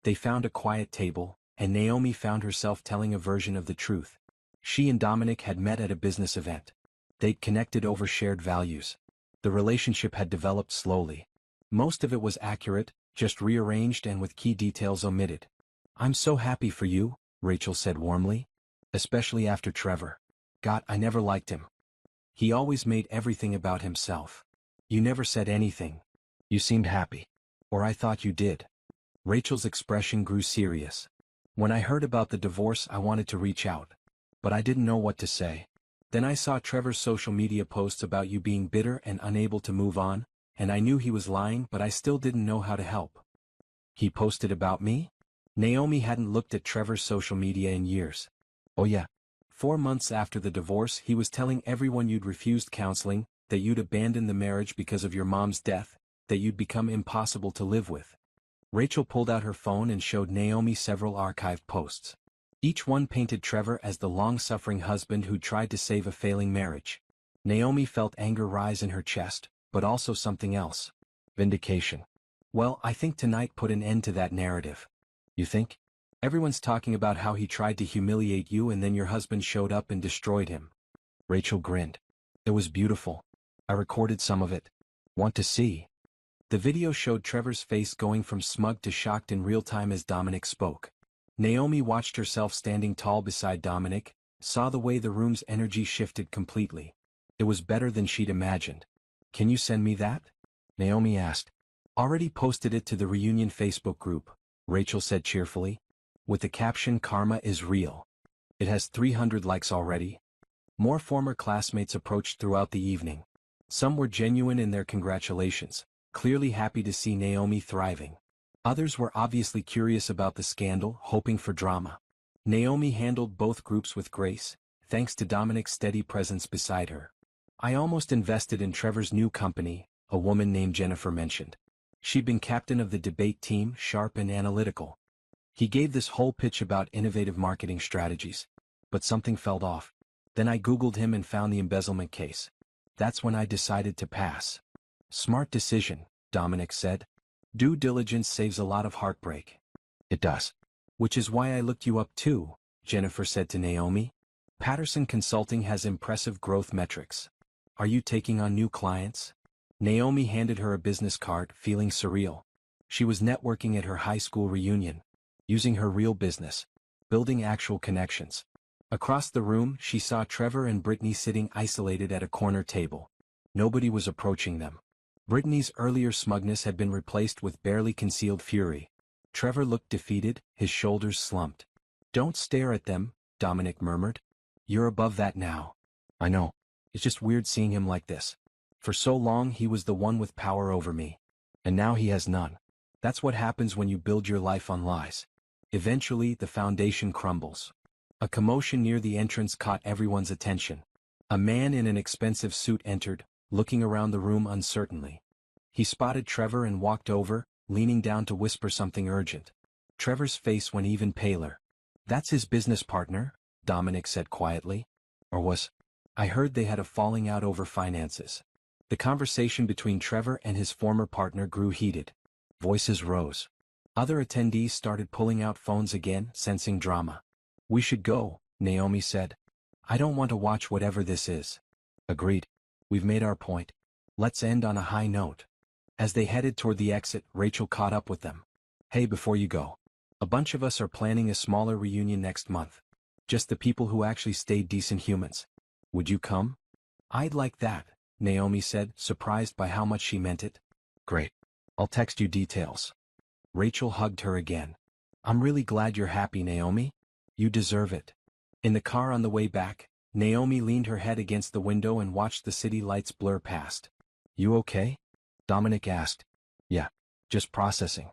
They found a quiet table, and Naomi found herself telling a version of the truth. She and Dominic had met at a business event. They'd connected over shared values. The relationship had developed slowly. Most of it was accurate, just rearranged and with key details omitted. I'm so happy for you, Rachel said warmly. Especially after Trevor. God, I never liked him. He always made everything about himself. You never said anything. You seemed happy. Or I thought you did. Rachel's expression grew serious. When I heard about the divorce, I wanted to reach out. But I didn't know what to say. Then I saw Trevor's social media posts about you being bitter and unable to move on, and I knew he was lying, but I still didn't know how to help. He posted about me? Naomi hadn't looked at Trevor's social media in years. Oh yeah. 4 months after the divorce, he was telling everyone you'd refused counseling, that you'd abandoned the marriage because of your mom's death, that you'd become impossible to live with. Rachel pulled out her phone and showed Naomi several archived posts. Each one painted Trevor as the long-suffering husband who tried to save a failing marriage. Naomi felt anger rise in her chest, but also something else. Vindication. Well, I think tonight put an end to that narrative. You think? Everyone's talking about how he tried to humiliate you and then your husband showed up and destroyed him. Rachel grinned. It was beautiful. I recorded some of it. Want to see? The video showed Trevor's face going from smug to shocked in real time as Dominic spoke. Naomi watched herself standing tall beside Dominic, saw the way the room's energy shifted completely. It was better than she'd imagined. Can you send me that? Naomi asked. Already posted it to the reunion Facebook group, Rachel said cheerfully. With the caption "Karma is real." It has 300 likes already. More former classmates approached throughout the evening. Some were genuine in their congratulations, clearly happy to see Naomi thriving. Others were obviously curious about the scandal, hoping for drama. Naomi handled both groups with grace, thanks to Dominic's steady presence beside her. I almost invested in Trevor's new company, a woman named Jennifer mentioned. She'd been captain of the debate team, sharp and analytical. He gave this whole pitch about innovative marketing strategies. But something felt off. Then I Googled him and found the embezzlement case. That's when I decided to pass. Smart decision, Dominic said. Due diligence saves a lot of heartbreak. It does. Which is why I looked you up too, Jennifer said to Naomi. Patterson Consulting has impressive growth metrics. Are you taking on new clients? Naomi handed her a business card, feeling surreal. She was networking at her high school reunion. Using her real business. Building actual connections. Across the room, she saw Trevor and Brittany sitting isolated at a corner table. Nobody was approaching them. Brittany's earlier smugness had been replaced with barely concealed fury. Trevor looked defeated, his shoulders slumped. Don't stare at them, Dominic murmured. You're above that now. I know. It's just weird seeing him like this. For so long he was the one with power over me. And now he has none. That's what happens when you build your life on lies. Eventually, the foundation crumbles. A commotion near the entrance caught everyone's attention. A man in an expensive suit entered, looking around the room uncertainly. He spotted Trevor and walked over, leaning down to whisper something urgent. Trevor's face went even paler. That's his business partner, Dominic said quietly. Or was? I heard they had a falling out over finances. The conversation between Trevor and his former partner grew heated. Voices rose. Other attendees started pulling out phones again, sensing drama. We should go, Naomi said. I don't want to watch whatever this is. Agreed. We've made our point. Let's end on a high note. As they headed toward the exit, Rachel caught up with them. Hey, before you go. A bunch of us are planning a smaller reunion next month. Just the people who actually stayed decent humans. Would you come? I'd like that, Naomi said, surprised by how much she meant it. Great. I'll text you details. Rachel hugged her again. I'm really glad you're happy, Naomi. You deserve it. In the car on the way back, Naomi leaned her head against the window and watched the city lights blur past. You okay? Dominic asked. Yeah, just processing.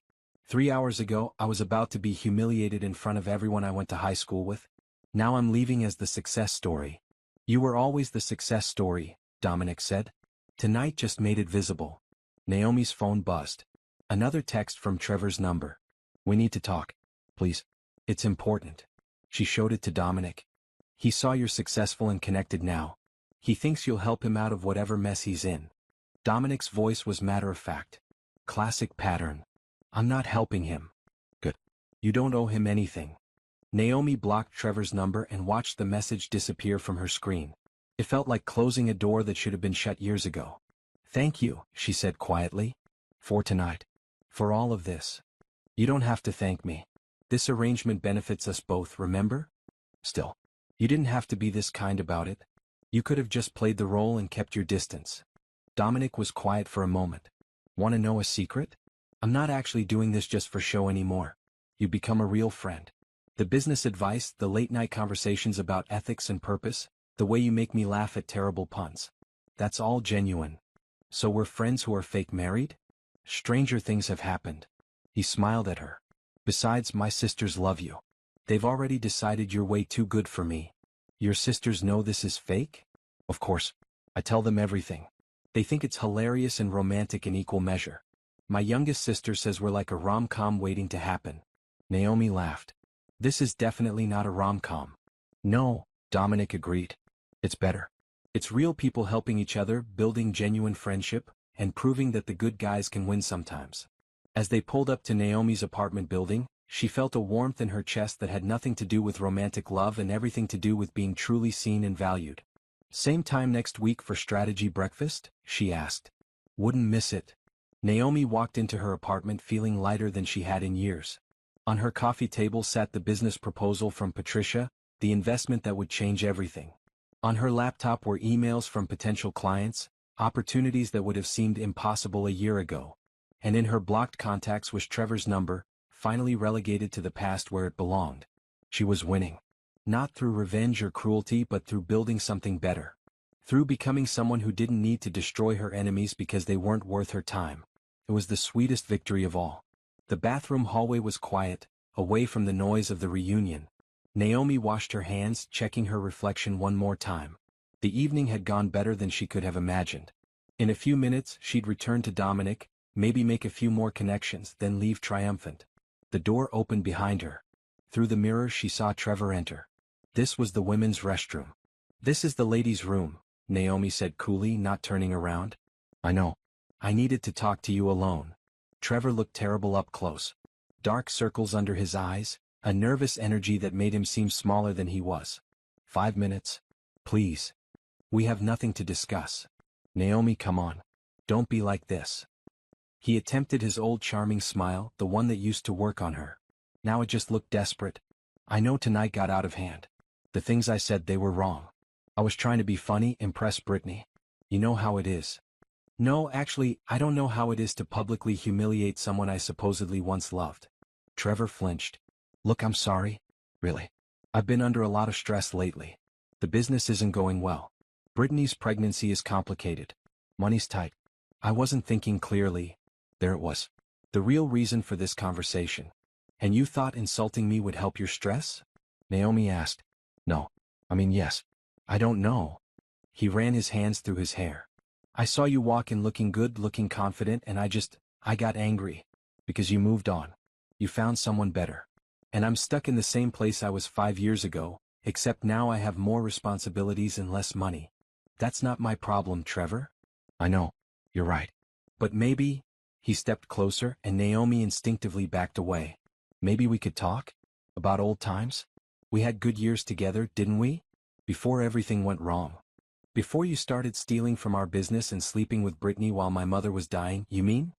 3 hours ago, I was about to be humiliated in front of everyone I went to high school with. Now I'm leaving as the success story. You were always the success story, Dominic said. Tonight just made it visible. Naomi's phone buzzed. Another text from Trevor's number. We need to talk. Please. It's important. She showed it to Dominic. He saw you're successful and connected now. He thinks you'll help him out of whatever mess he's in. Dominic's voice was matter-of-fact. Classic pattern. I'm not helping him. Good. You don't owe him anything. Naomi blocked Trevor's number and watched the message disappear from her screen. It felt like closing a door that should have been shut years ago. Thank you, she said quietly. For tonight. For all of this. You don't have to thank me. This arrangement benefits us both, remember? Still. You didn't have to be this kind about it. You could have just played the role and kept your distance. Dominic was quiet for a moment. Want to know a secret? I'm not actually doing this just for show anymore. You become a real friend. The business advice, the late-night conversations about ethics and purpose, the way you make me laugh at terrible puns. That's all genuine. So we're friends who are fake married? Stranger things have happened. He smiled at her. Besides, my sisters love you. They've already decided you're way too good for me. Your sisters know this is fake? Of course. I tell them everything. They think it's hilarious and romantic in equal measure. My youngest sister says we're like a rom-com waiting to happen. Naomi laughed. This is definitely not a rom-com. No, Dominic agreed. It's better. It's real people helping each other, building genuine friendship, and proving that the good guys can win sometimes. As they pulled up to Naomi's apartment building, she felt a warmth in her chest that had nothing to do with romantic love and everything to do with being truly seen and valued. Same time next week for strategy breakfast? She asked. Wouldn't miss it. Naomi walked into her apartment feeling lighter than she had in years. On her coffee table sat the business proposal from Patricia, the investment that would change everything. On her laptop were emails from potential clients, opportunities that would have seemed impossible a year ago. And in her blocked contacts was Trevor's number, finally relegated to the past where it belonged. She was winning. Not through revenge or cruelty but through building something better. Through becoming someone who didn't need to destroy her enemies because they weren't worth her time. It was the sweetest victory of all. The bathroom hallway was quiet, away from the noise of the reunion. Naomi washed her hands, checking her reflection one more time. The evening had gone better than she could have imagined. In a few minutes she'd return to Dominic, maybe make a few more connections, then leave triumphant. The door opened behind her. Through the mirror she saw Trevor enter. This was the women's restroom. This is the ladies' room, Naomi said coolly, not turning around. I know. I needed to talk to you alone. Trevor looked terrible up close. Dark circles under his eyes, a nervous energy that made him seem smaller than he was. 5 minutes? Please. We have nothing to discuss. Naomi, come on. Don't be like this. He attempted his old charming smile, the one that used to work on her. Now it just looked desperate. I know tonight got out of hand. The things I said, they were wrong. I was trying to be funny, impress Brittany. You know how it is. No, actually, I don't know how it is to publicly humiliate someone I supposedly once loved. Trevor flinched. Look, I'm sorry. Really. I've been under a lot of stress lately. The business isn't going well. Brittany's pregnancy is complicated. Money's tight. I wasn't thinking clearly. There it was. The real reason for this conversation. And you thought insulting me would help your stress? Naomi asked. No. I mean, yes. I don't know. He ran his hands through his hair. I saw you walk in looking good, looking confident, and I got angry. Because you moved on. You found someone better. And I'm stuck in the same place I was 5 years ago, except now I have more responsibilities and less money. That's not my problem, Trevor. I know. You're right. But maybe... He stepped closer, and Naomi instinctively backed away. Maybe we could talk? About old times? We had good years together, didn't we? Before everything went wrong. Before you started stealing from our business and sleeping with Brittany while my mother was dying, you mean?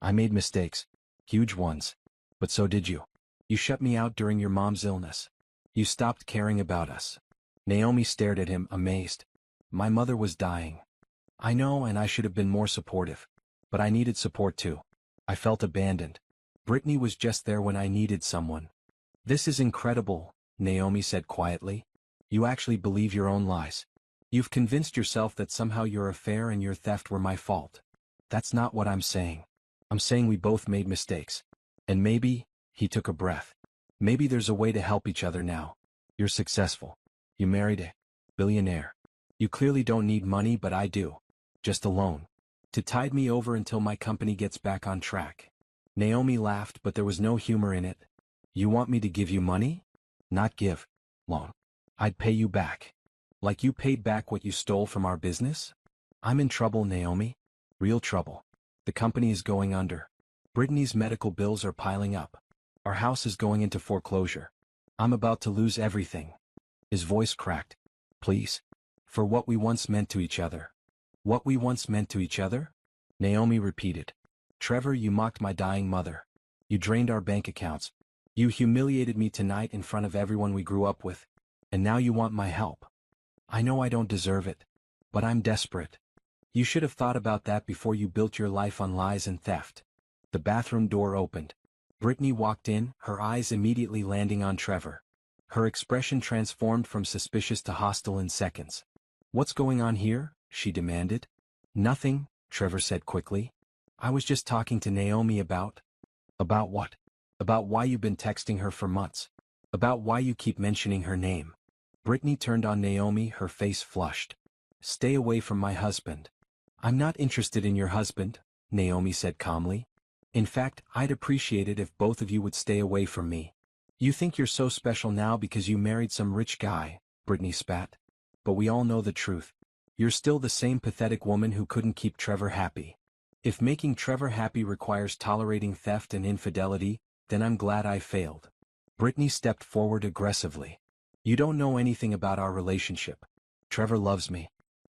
I made mistakes. Huge ones. But so did you. You shut me out during your mom's illness. You stopped caring about us. Naomi stared at him, amazed. My mother was dying. I know, and I should have been more supportive. But I needed support too. I felt abandoned. Brittany was just there when I needed someone. This is incredible, Naomi said quietly. You actually believe your own lies. You've convinced yourself that somehow your affair and your theft were my fault. That's not what I'm saying. I'm saying we both made mistakes. And maybe, he took a breath. Maybe there's a way to help each other now. You're successful. You married a billionaire. You clearly don't need money, but I do. Just a loan. To tide me over until my company gets back on track. Naomi laughed, but there was no humor in it. You want me to give you money? Not give. Loan. I'd pay you back. Like you paid back what you stole from our business? I'm in trouble, Naomi. Real trouble. The company is going under. Brittany's medical bills are piling up. Our house is going into foreclosure. I'm about to lose everything. His voice cracked. Please. For what we once meant to each other. What we once meant to each other? Naomi repeated. Trevor, you mocked my dying mother. You drained our bank accounts. You humiliated me tonight in front of everyone we grew up with. And now you want my help. I know I don't deserve it. But I'm desperate. You should have thought about that before you built your life on lies and theft. The bathroom door opened. Brittany walked in, her eyes immediately landing on Trevor. Her expression transformed from suspicious to hostile in seconds. What's going on here? She demanded. Nothing, Trevor said quickly. I was just talking to Naomi about... About what? About why you've been texting her for months. About why you keep mentioning her name. Brittany turned on Naomi, her face flushed. Stay away from my husband. I'm not interested in your husband, Naomi said calmly. In fact, I'd appreciate it if both of you would stay away from me. You think you're so special now because you married some rich guy, Brittany spat. But we all know the truth. You're still the same pathetic woman who couldn't keep Trevor happy. If making Trevor happy requires tolerating theft and infidelity, then I'm glad I failed. Brittany stepped forward aggressively. You don't know anything about our relationship. Trevor loves me.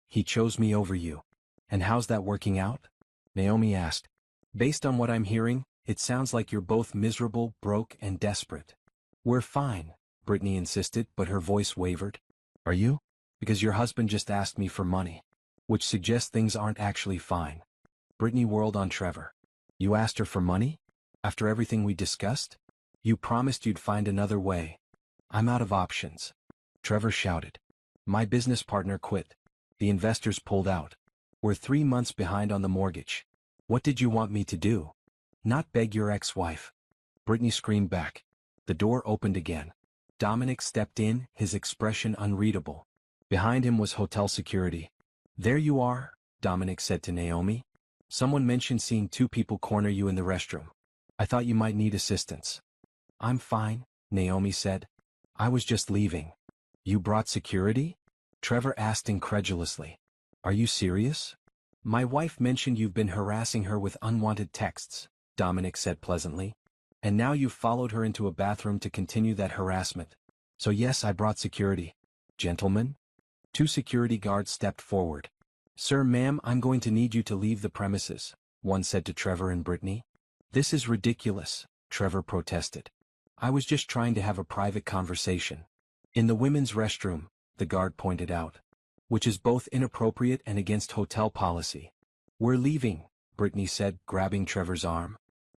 He chose me over you. And how's that working out? Naomi asked. Based on what I'm hearing, it sounds like you're both miserable, broke, and desperate. We're fine, Brittany insisted, but her voice wavered. Are you? Because your husband just asked me for money. Which suggests things aren't actually fine. Brittany whirled on Trevor. You asked her for money? After everything we discussed? You promised you'd find another way. I'm out of options. Trevor shouted. My business partner quit. The investors pulled out. We're 3 months behind on the mortgage. What did you want me to do? Not beg your ex-wife. Brittany screamed back. The door opened again. Dominic stepped in, his expression unreadable. Behind him was hotel security. There you are, Dominic said to Naomi. Someone mentioned seeing 2 people corner you in the restroom. I thought you might need assistance. I'm fine, Naomi said. I was just leaving. You brought security? Trevor asked incredulously. Are you serious? My wife mentioned you've been harassing her with unwanted texts, Dominic said pleasantly. And now you've followed her into a bathroom to continue that harassment. So yes, I brought security. Gentlemen? 2 security guards stepped forward. Sir, ma'am, I'm going to need you to leave the premises, one said to Trevor and Brittany. This is ridiculous, Trevor protested. I was just trying to have a private conversation. In the women's restroom, the guard pointed out. Which is both inappropriate and against hotel policy. We're leaving, Brittany said, grabbing Trevor's arm.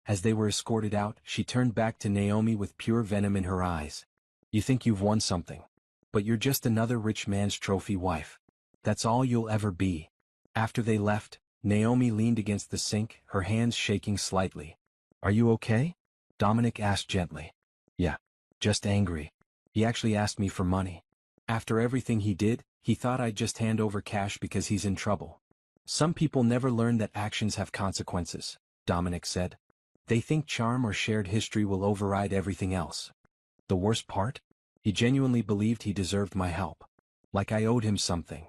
As they were escorted out, she turned back to Naomi with pure venom in her eyes. You think you've won something. But you're just another rich man's trophy wife. That's all you'll ever be. After they left, Naomi leaned against the sink, her hands shaking slightly. Are you okay? Dominic asked gently. Yeah. Just angry. He actually asked me for money. After everything he did, he thought I'd just hand over cash because he's in trouble. Some people never learn that actions have consequences, Dominic said. They think charm or shared history will override everything else. The worst part? He genuinely believed he deserved my help. Like I owed him something.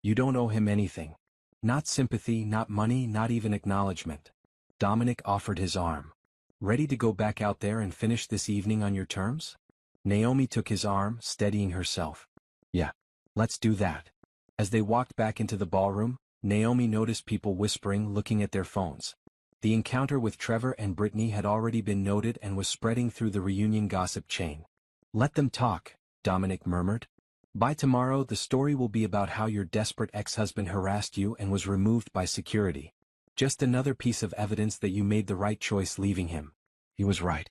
You don't owe him anything. Not sympathy, not money, not even acknowledgement. Dominic offered his arm. Ready to go back out there and finish this evening on your terms? Naomi took his arm, steadying herself. Yeah. Let's do that. As they walked back into the ballroom, Naomi noticed people whispering, looking at their phones. The encounter with Trevor and Brittany had already been noted and was spreading through the reunion gossip chain. Let them talk, Dominic murmured. By tomorrow, the story will be about how your desperate ex-husband harassed you and was removed by security. Just another piece of evidence that you made the right choice leaving him. He was right.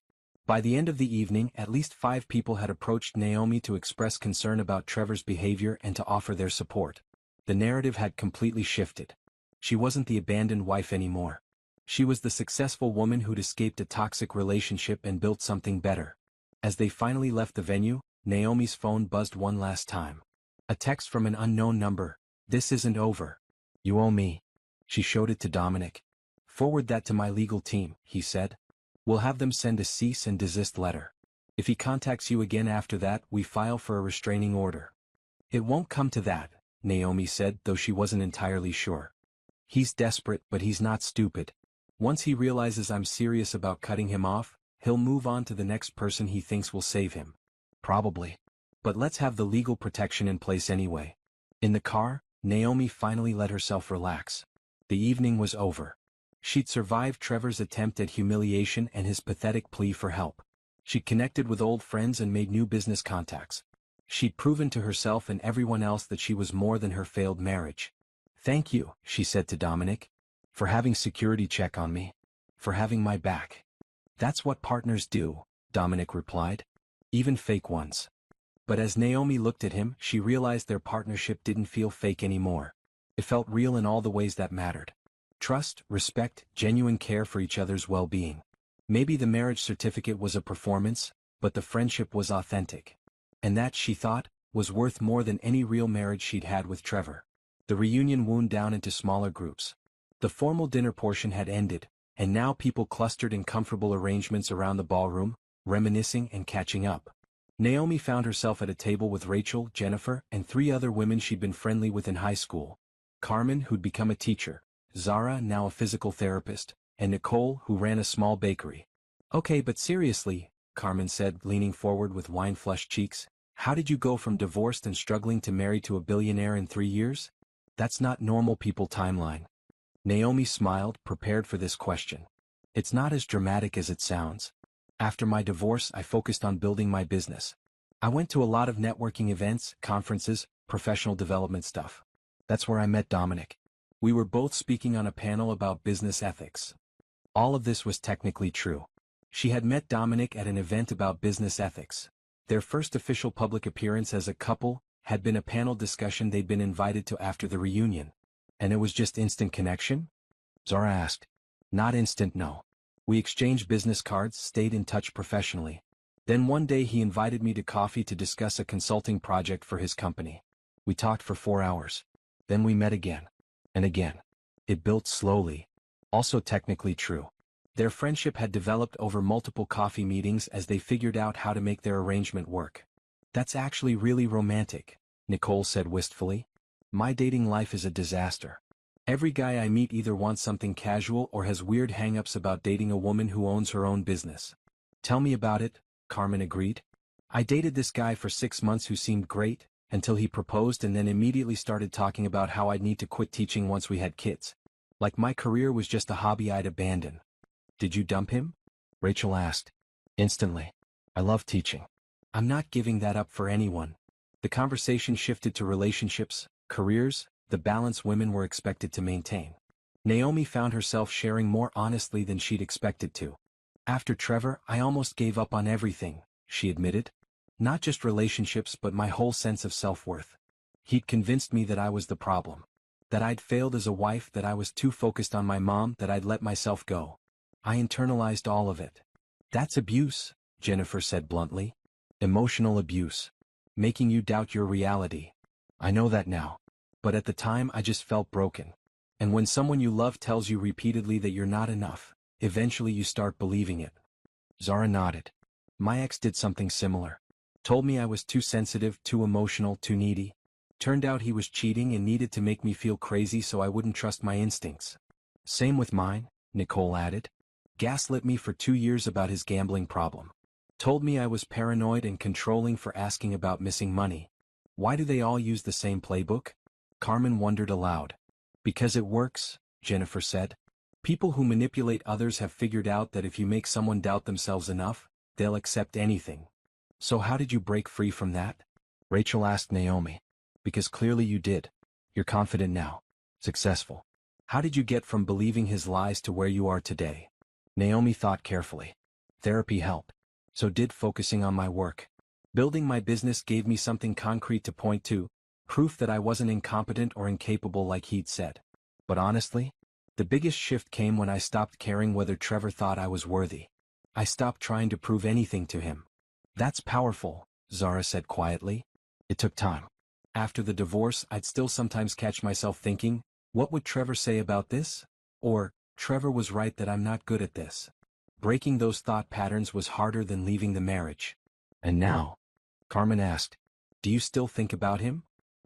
By the end of the evening, at least 5 people had approached Naomi to express concern about Trevor's behavior and to offer their support. The narrative had completely shifted. She wasn't the abandoned wife anymore. She was the successful woman who'd escaped a toxic relationship and built something better. As they finally left the venue, Naomi's phone buzzed one last time. A text from an unknown number. This isn't over. You owe me. She showed it to Dominic. Forward that to my legal team, he said. We'll have them send a cease and desist letter. If he contacts you again after that, we file for a restraining order. It won't come to that, Naomi said, though she wasn't entirely sure. He's desperate, but he's not stupid. Once he realizes I'm serious about cutting him off, he'll move on to the next person he thinks will save him. Probably. But let's have the legal protection in place anyway. In the car, Naomi finally let herself relax. The evening was over. She'd survived Trevor's attempt at humiliation and his pathetic plea for help. She'd connected with old friends and made new business contacts. She'd proven to herself and everyone else that she was more than her failed marriage. "Thank you," she said to Dominic, "for having security check on me. For having my back." "That's what partners do," Dominic replied. "Even fake ones." But as Naomi looked at him, she realized their partnership didn't feel fake anymore. It felt real in all the ways that mattered. Trust, respect, genuine care for each other's well-being. Maybe the marriage certificate was a performance, but the friendship was authentic. And that, she thought, was worth more than any real marriage she'd had with Trevor. The reunion wound down into smaller groups. The formal dinner portion had ended, and now people clustered in comfortable arrangements around the ballroom, reminiscing and catching up. Naomi found herself at a table with Rachel, Jennifer, and 3 other women she'd been friendly with in high school. Carmen, who'd become a teacher, Zara, now a physical therapist, and Nicole, who ran a small bakery. "Okay, but seriously," Carmen said, leaning forward with wine-flushed cheeks, "how did you go from divorced and struggling to married to a billionaire in 3 years? That's not normal people timeline." Naomi smiled, prepared for this question. "It's not as dramatic as it sounds. After my divorce, I focused on building my business. I went to a lot of networking events, conferences, professional development stuff. That's where I met Dominic. We were both speaking on a panel about business ethics." All of this was technically true. She had met Dominic at an event about business ethics. Their first official public appearance as a couple had been a panel discussion they'd been invited to after the reunion. "And it was just instant connection?" Zara asked. "Not instant, no. We exchanged business cards, stayed in touch professionally. Then one day he invited me to coffee to discuss a consulting project for his company. We talked for 4 hours. Then we met again. And again. It built slowly." Also technically true. Their friendship had developed over multiple coffee meetings as they figured out how to make their arrangement work. "That's actually really romantic," Nicole said wistfully. "My dating life is a disaster. Every guy I meet either wants something casual or has weird hang-ups about dating a woman who owns her own business." "Tell me about it," Carmen agreed. "I dated this guy for 6 months who seemed great, until he proposed and then immediately started talking about how I'd need to quit teaching once we had kids. Like my career was just a hobby I'd abandon." "Did you dump him?" Rachel asked. "Instantly. I love teaching. I'm not giving that up for anyone." The conversation shifted to relationships, careers, the balance women were expected to maintain. Naomi found herself sharing more honestly than she'd expected to. "After Trevor, I almost gave up on everything," she admitted. "Not just relationships but my whole sense of self-worth. He'd convinced me that I was the problem. That I'd failed as a wife, that I was too focused on my mom, that I'd let myself go. I internalized all of it." "That's abuse," Jennifer said bluntly. "Emotional abuse. Making you doubt your reality. I know that now. But at the time I just felt broken. And when someone you love tells you repeatedly that you're not enough, eventually you start believing it." Zara nodded. "My ex did something similar. Told me I was too sensitive, too emotional, too needy. Turned out he was cheating and needed to make me feel crazy so I wouldn't trust my instincts." "Same with mine," Nicole added. "Gaslit me for 2 years about his gambling problem. Told me I was paranoid and controlling for asking about missing money. Why do they all use the same playbook?" Carmen wondered aloud. "Because it works," Jennifer said. "People who manipulate others have figured out that if you make someone doubt themselves enough, they'll accept anything." "So how did you break free from that?" Rachel asked Naomi. "Because clearly you did. You're confident now. Successful. How did you get from believing his lies to where you are today?" Naomi thought carefully. "Therapy helped. So did focusing on my work. Building my business gave me something concrete to point to, proof that I wasn't incompetent or incapable like he'd said. But honestly, the biggest shift came when I stopped caring whether Trevor thought I was worthy. I stopped trying to prove anything to him." "That's powerful," Zara said quietly. "It took time. After the divorce, I'd still sometimes catch myself thinking, what would Trevor say about this? Or, Trevor was right that I'm not good at this." Breaking those thought patterns was harder than leaving the marriage. And now? Carmen asked. Do you still think about him?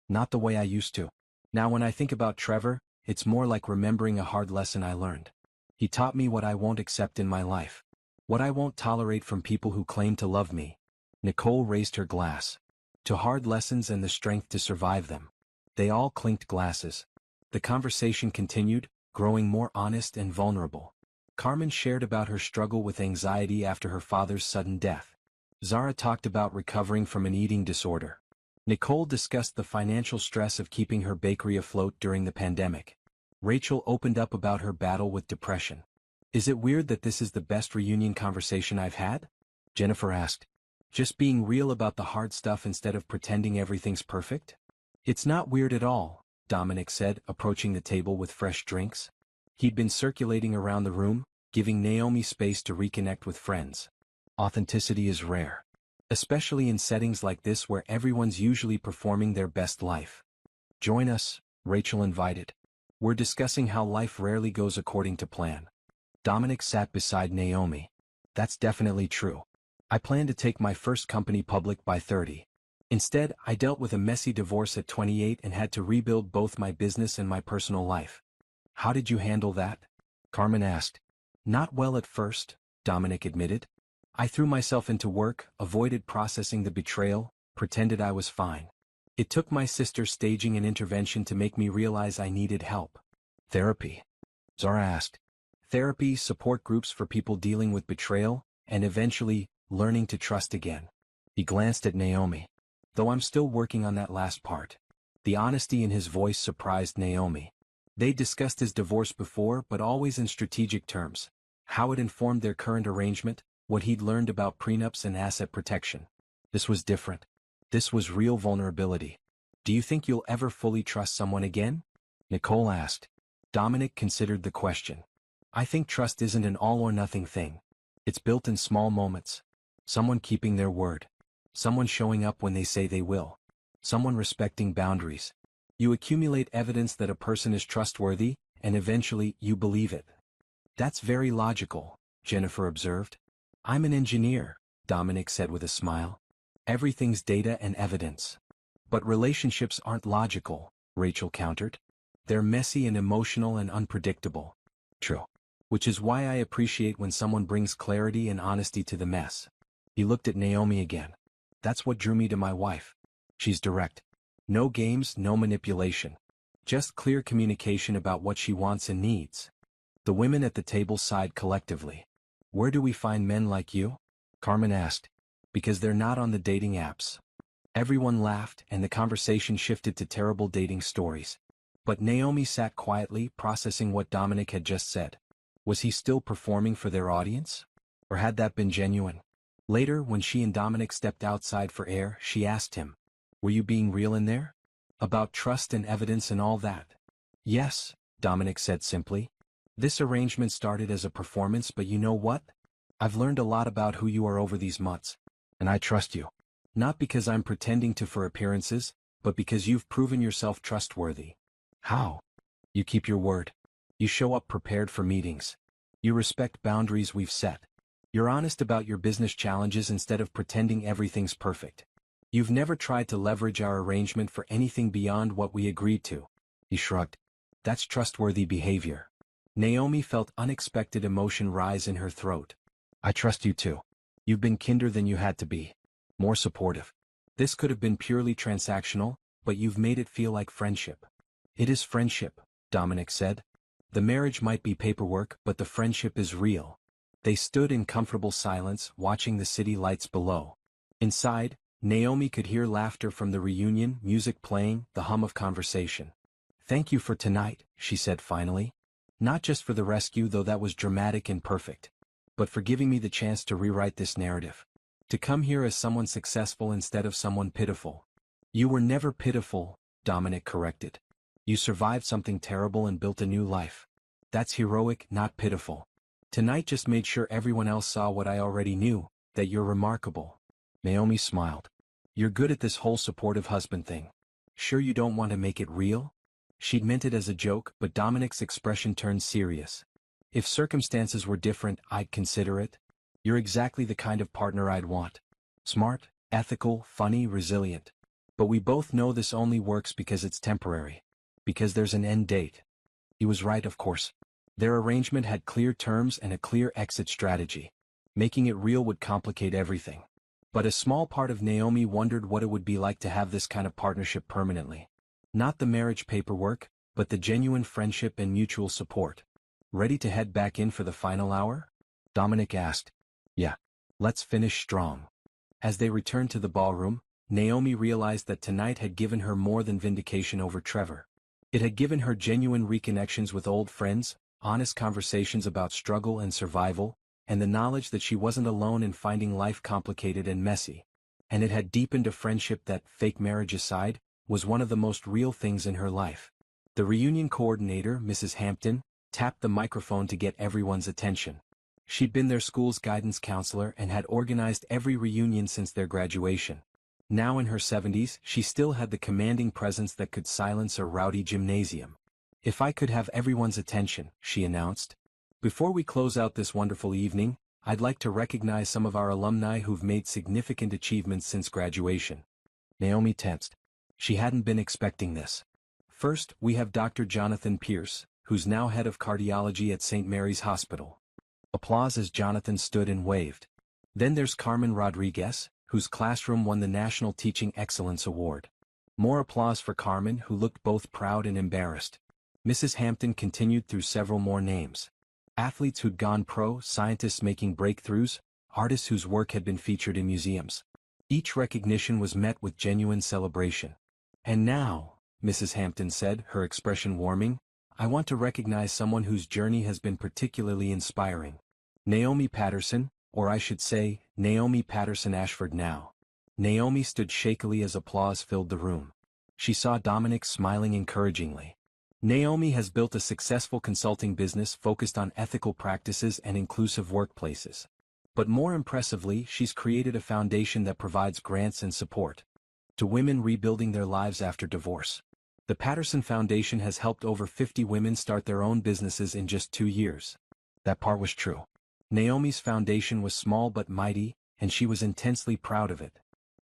Not the way I used to. Now when I think about Trevor, it's more like remembering a hard lesson I learned. He taught me what I won't accept in my life. What I won't tolerate from people who claim to love me. Nicole raised her glass. To hard lessons and the strength to survive them. They all clinked glasses. The conversation continued, growing more honest and vulnerable. Carmen shared about her struggle with anxiety after her father's sudden death. Zara talked about recovering from an eating disorder. Nicole discussed the financial stress of keeping her bakery afloat during the pandemic. Rachel opened up about her battle with depression. Is it weird that this is the best reunion conversation I've had? Jennifer asked. Just being real about the hard stuff instead of pretending everything's perfect? It's not weird at all, Dominic said, approaching the table with fresh drinks. He'd been circulating around the room, giving Naomi space to reconnect with friends. Authenticity is rare. Especially in settings like this where everyone's usually performing their best life. Join us, Rachel invited. We're discussing how life rarely goes according to plan. Dominic sat beside Naomi. That's definitely true. I plan to take my first company public by 30. Instead, I dealt with a messy divorce at 28 and had to rebuild both my business and my personal life. How did you handle that? Carmen asked. Not well at first, Dominic admitted. I threw myself into work, avoided processing the betrayal, pretended I was fine. It took my sister staging an intervention to make me realize I needed help. Therapy? Zara asked. Therapy, support groups for people dealing with betrayal, and eventually, learning to trust again. He glanced at Naomi. Though I'm still working on that last part. The honesty in his voice surprised Naomi. They discussed his divorce before, but always in strategic terms. How it informed their current arrangement, what he'd learned about prenups and asset protection. This was different. This was real vulnerability. Do you think you'll ever fully trust someone again? Nicole asked. Dominic considered the question. I think trust isn't an all-or-nothing thing. It's built in small moments. Someone keeping their word. Someone showing up when they say they will. Someone respecting boundaries. You accumulate evidence that a person is trustworthy, and eventually you believe it. That's very logical, Jennifer observed. I'm an engineer, Dominic said with a smile. Everything's data and evidence. But relationships aren't logical, Rachel countered. They're messy and emotional and unpredictable. True. Which is why I appreciate when someone brings clarity and honesty to the mess. He looked at Naomi again. That's what drew me to my wife. She's direct. No games, no manipulation. Just clear communication about what she wants and needs. The women at the table sighed collectively. Where do we find men like you? Carmen asked. Because they're not on the dating apps. Everyone laughed and the conversation shifted to terrible dating stories. But Naomi sat quietly, processing what Dominic had just said. Was he still performing for their audience? Or had that been genuine? Later, when she and Dominic stepped outside for air, she asked him, Were you being real in there? About trust and evidence and all that? Yes, Dominic said simply. This arrangement started as a performance, but you know what? I've learned a lot about who you are over these months. And I trust you. Not because I'm pretending to for appearances, but because you've proven yourself trustworthy. How? You keep your word. You show up prepared for meetings. You respect boundaries we've set. You're honest about your business challenges instead of pretending everything's perfect. You've never tried to leverage our arrangement for anything beyond what we agreed to. He shrugged. That's trustworthy behavior. Naomi felt unexpected emotion rise in her throat. I trust you too. You've been kinder than you had to be. More supportive. This could have been purely transactional, but you've made it feel like friendship. It is friendship, Dominic said. The marriage might be paperwork, but the friendship is real. They stood in comfortable silence, watching the city lights below. Inside, Naomi could hear laughter from the reunion, music playing, the hum of conversation. Thank you for tonight, she said finally. Not just for the rescue, though that was dramatic and perfect, but for giving me the chance to rewrite this narrative. To come here as someone successful instead of someone pitiful. You were never pitiful, Dominic corrected. You survived something terrible and built a new life. That's heroic, not pitiful. Tonight just made sure everyone else saw what I already knew, that you're remarkable. Naomi smiled. You're good at this whole supportive husband thing. Sure you don't want to make it real? She'd meant it as a joke, but Dominic's expression turned serious. If circumstances were different, I'd consider it. You're exactly the kind of partner I'd want. Smart, ethical, funny, resilient. But we both know this only works because it's temporary. Because there's an end date. He was right, of course. Their arrangement had clear terms and a clear exit strategy. Making it real would complicate everything. But a small part of Naomi wondered what it would be like to have this kind of partnership permanently. Not the marriage paperwork, but the genuine friendship and mutual support. Ready to head back in for the final hour? Dominic asked. Yeah. Let's finish strong. As they returned to the ballroom, Naomi realized that tonight had given her more than vindication over Trevor. It had given her genuine reconnections with old friends, honest conversations about struggle and survival, and the knowledge that she wasn't alone in finding life complicated and messy. And it had deepened a friendship that, fake marriage aside, was one of the most real things in her life. The reunion coordinator, Mrs. Hampton, tapped the microphone to get everyone's attention. She'd been their school's guidance counselor and had organized every reunion since their graduation. Now in her 70s, she still had the commanding presence that could silence a rowdy gymnasium. If I could have everyone's attention, she announced. Before we close out this wonderful evening, I'd like to recognize some of our alumni who've made significant achievements since graduation. Naomi tensed. She hadn't been expecting this. First, we have Dr. Jonathan Pierce, who's now head of cardiology at St. Mary's Hospital. Applause as Jonathan stood and waved. Then there's Carmen Rodriguez, whose classroom won the National Teaching Excellence Award. More applause for Carmen, who looked both proud and embarrassed. Mrs. Hampton continued through several more names. Athletes who'd gone pro, scientists making breakthroughs, artists whose work had been featured in museums. Each recognition was met with genuine celebration. And now, Mrs. Hampton said, her expression warming, I want to recognize someone whose journey has been particularly inspiring. Naomi Patterson, or I should say, Naomi Patterson Ashford now. Naomi stood shakily as applause filled the room. She saw Dominic smiling encouragingly. Naomi has built a successful consulting business focused on ethical practices and inclusive workplaces. But more impressively, she's created a foundation that provides grants and support to women rebuilding their lives after divorce. The Patterson Foundation has helped over 50 women start their own businesses in just 2 years. That part was true. Naomi's foundation was small but mighty, and she was intensely proud of it.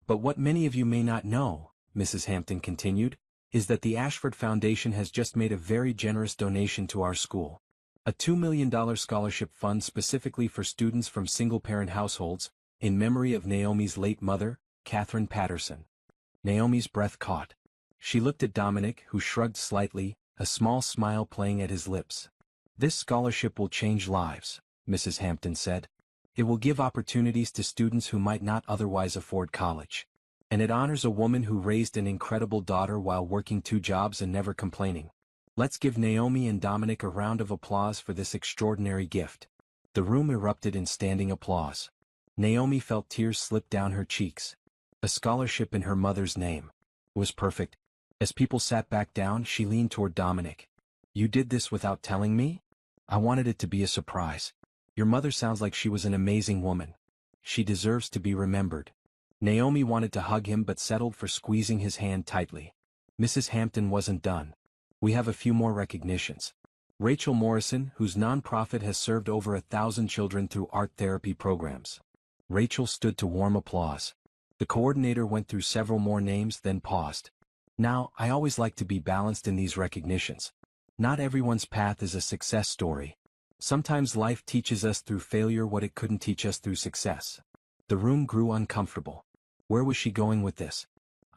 But what many of you may not know, Mrs. Hampton continued, is that the Ashford Foundation has just made a very generous donation to our school. A $2 million scholarship fund specifically for students from single-parent households, in memory of Naomi's late mother, Catherine Patterson. Naomi's breath caught. She looked at Dominic, who shrugged slightly, a small smile playing at his lips. This scholarship will change lives, Mrs. Hampton said. It will give opportunities to students who might not otherwise afford college. And it honors a woman who raised an incredible daughter while working 2 jobs and never complaining. Let's give Naomi and Dominic a round of applause for this extraordinary gift. The room erupted in standing applause. Naomi felt tears slip down her cheeks. A scholarship in her mother's name. It was perfect. As people sat back down, she leaned toward Dominic. You did this without telling me? I wanted it to be a surprise. Your mother sounds like she was an amazing woman. She deserves to be remembered. Naomi wanted to hug him but settled for squeezing his hand tightly. Mrs. Hampton wasn't done. We have a few more recognitions. Rachel Morrison, whose nonprofit has served over 1,000 children through art therapy programs. Rachel stood to warm applause. The coordinator went through several more names then paused. Now, I always like to be balanced in these recognitions. Not everyone's path is a success story. Sometimes life teaches us through failure what it couldn't teach us through success. The room grew uncomfortable. Where was she going with this?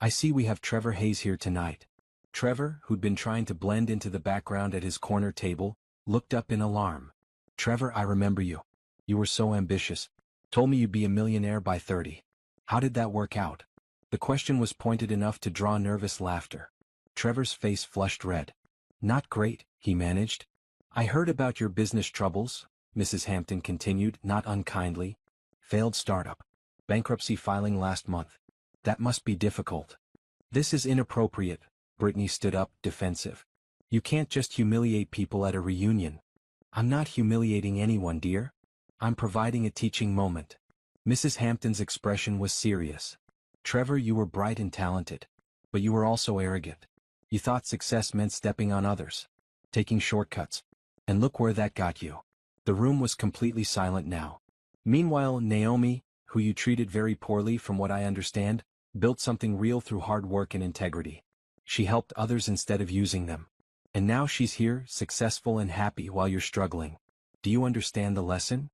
I see we have Trevor Hayes here tonight. Trevor, who'd been trying to blend into the background at his corner table, looked up in alarm. Trevor, I remember you. You were so ambitious. Told me you'd be a millionaire by 30. How did that work out? The question was pointed enough to draw nervous laughter. Trevor's face flushed red. Not great, he managed. I heard about your business troubles, Mrs. Hampton continued, not unkindly. Failed startup. Bankruptcy filing last month. That must be difficult. This is inappropriate, Brittany stood up, defensive. You can't just humiliate people at a reunion. I'm not humiliating anyone, dear. I'm providing a teaching moment. Mrs. Hampton's expression was serious. Trevor, you were bright and talented. But you were also arrogant. You thought success meant stepping on others. Taking shortcuts. And look where that got you. The room was completely silent now. Meanwhile, Naomi, who you treated very poorly from what I understand, built something real through hard work and integrity. She helped others instead of using them. And now she's here, successful and happy while you're struggling. Do you understand the lesson?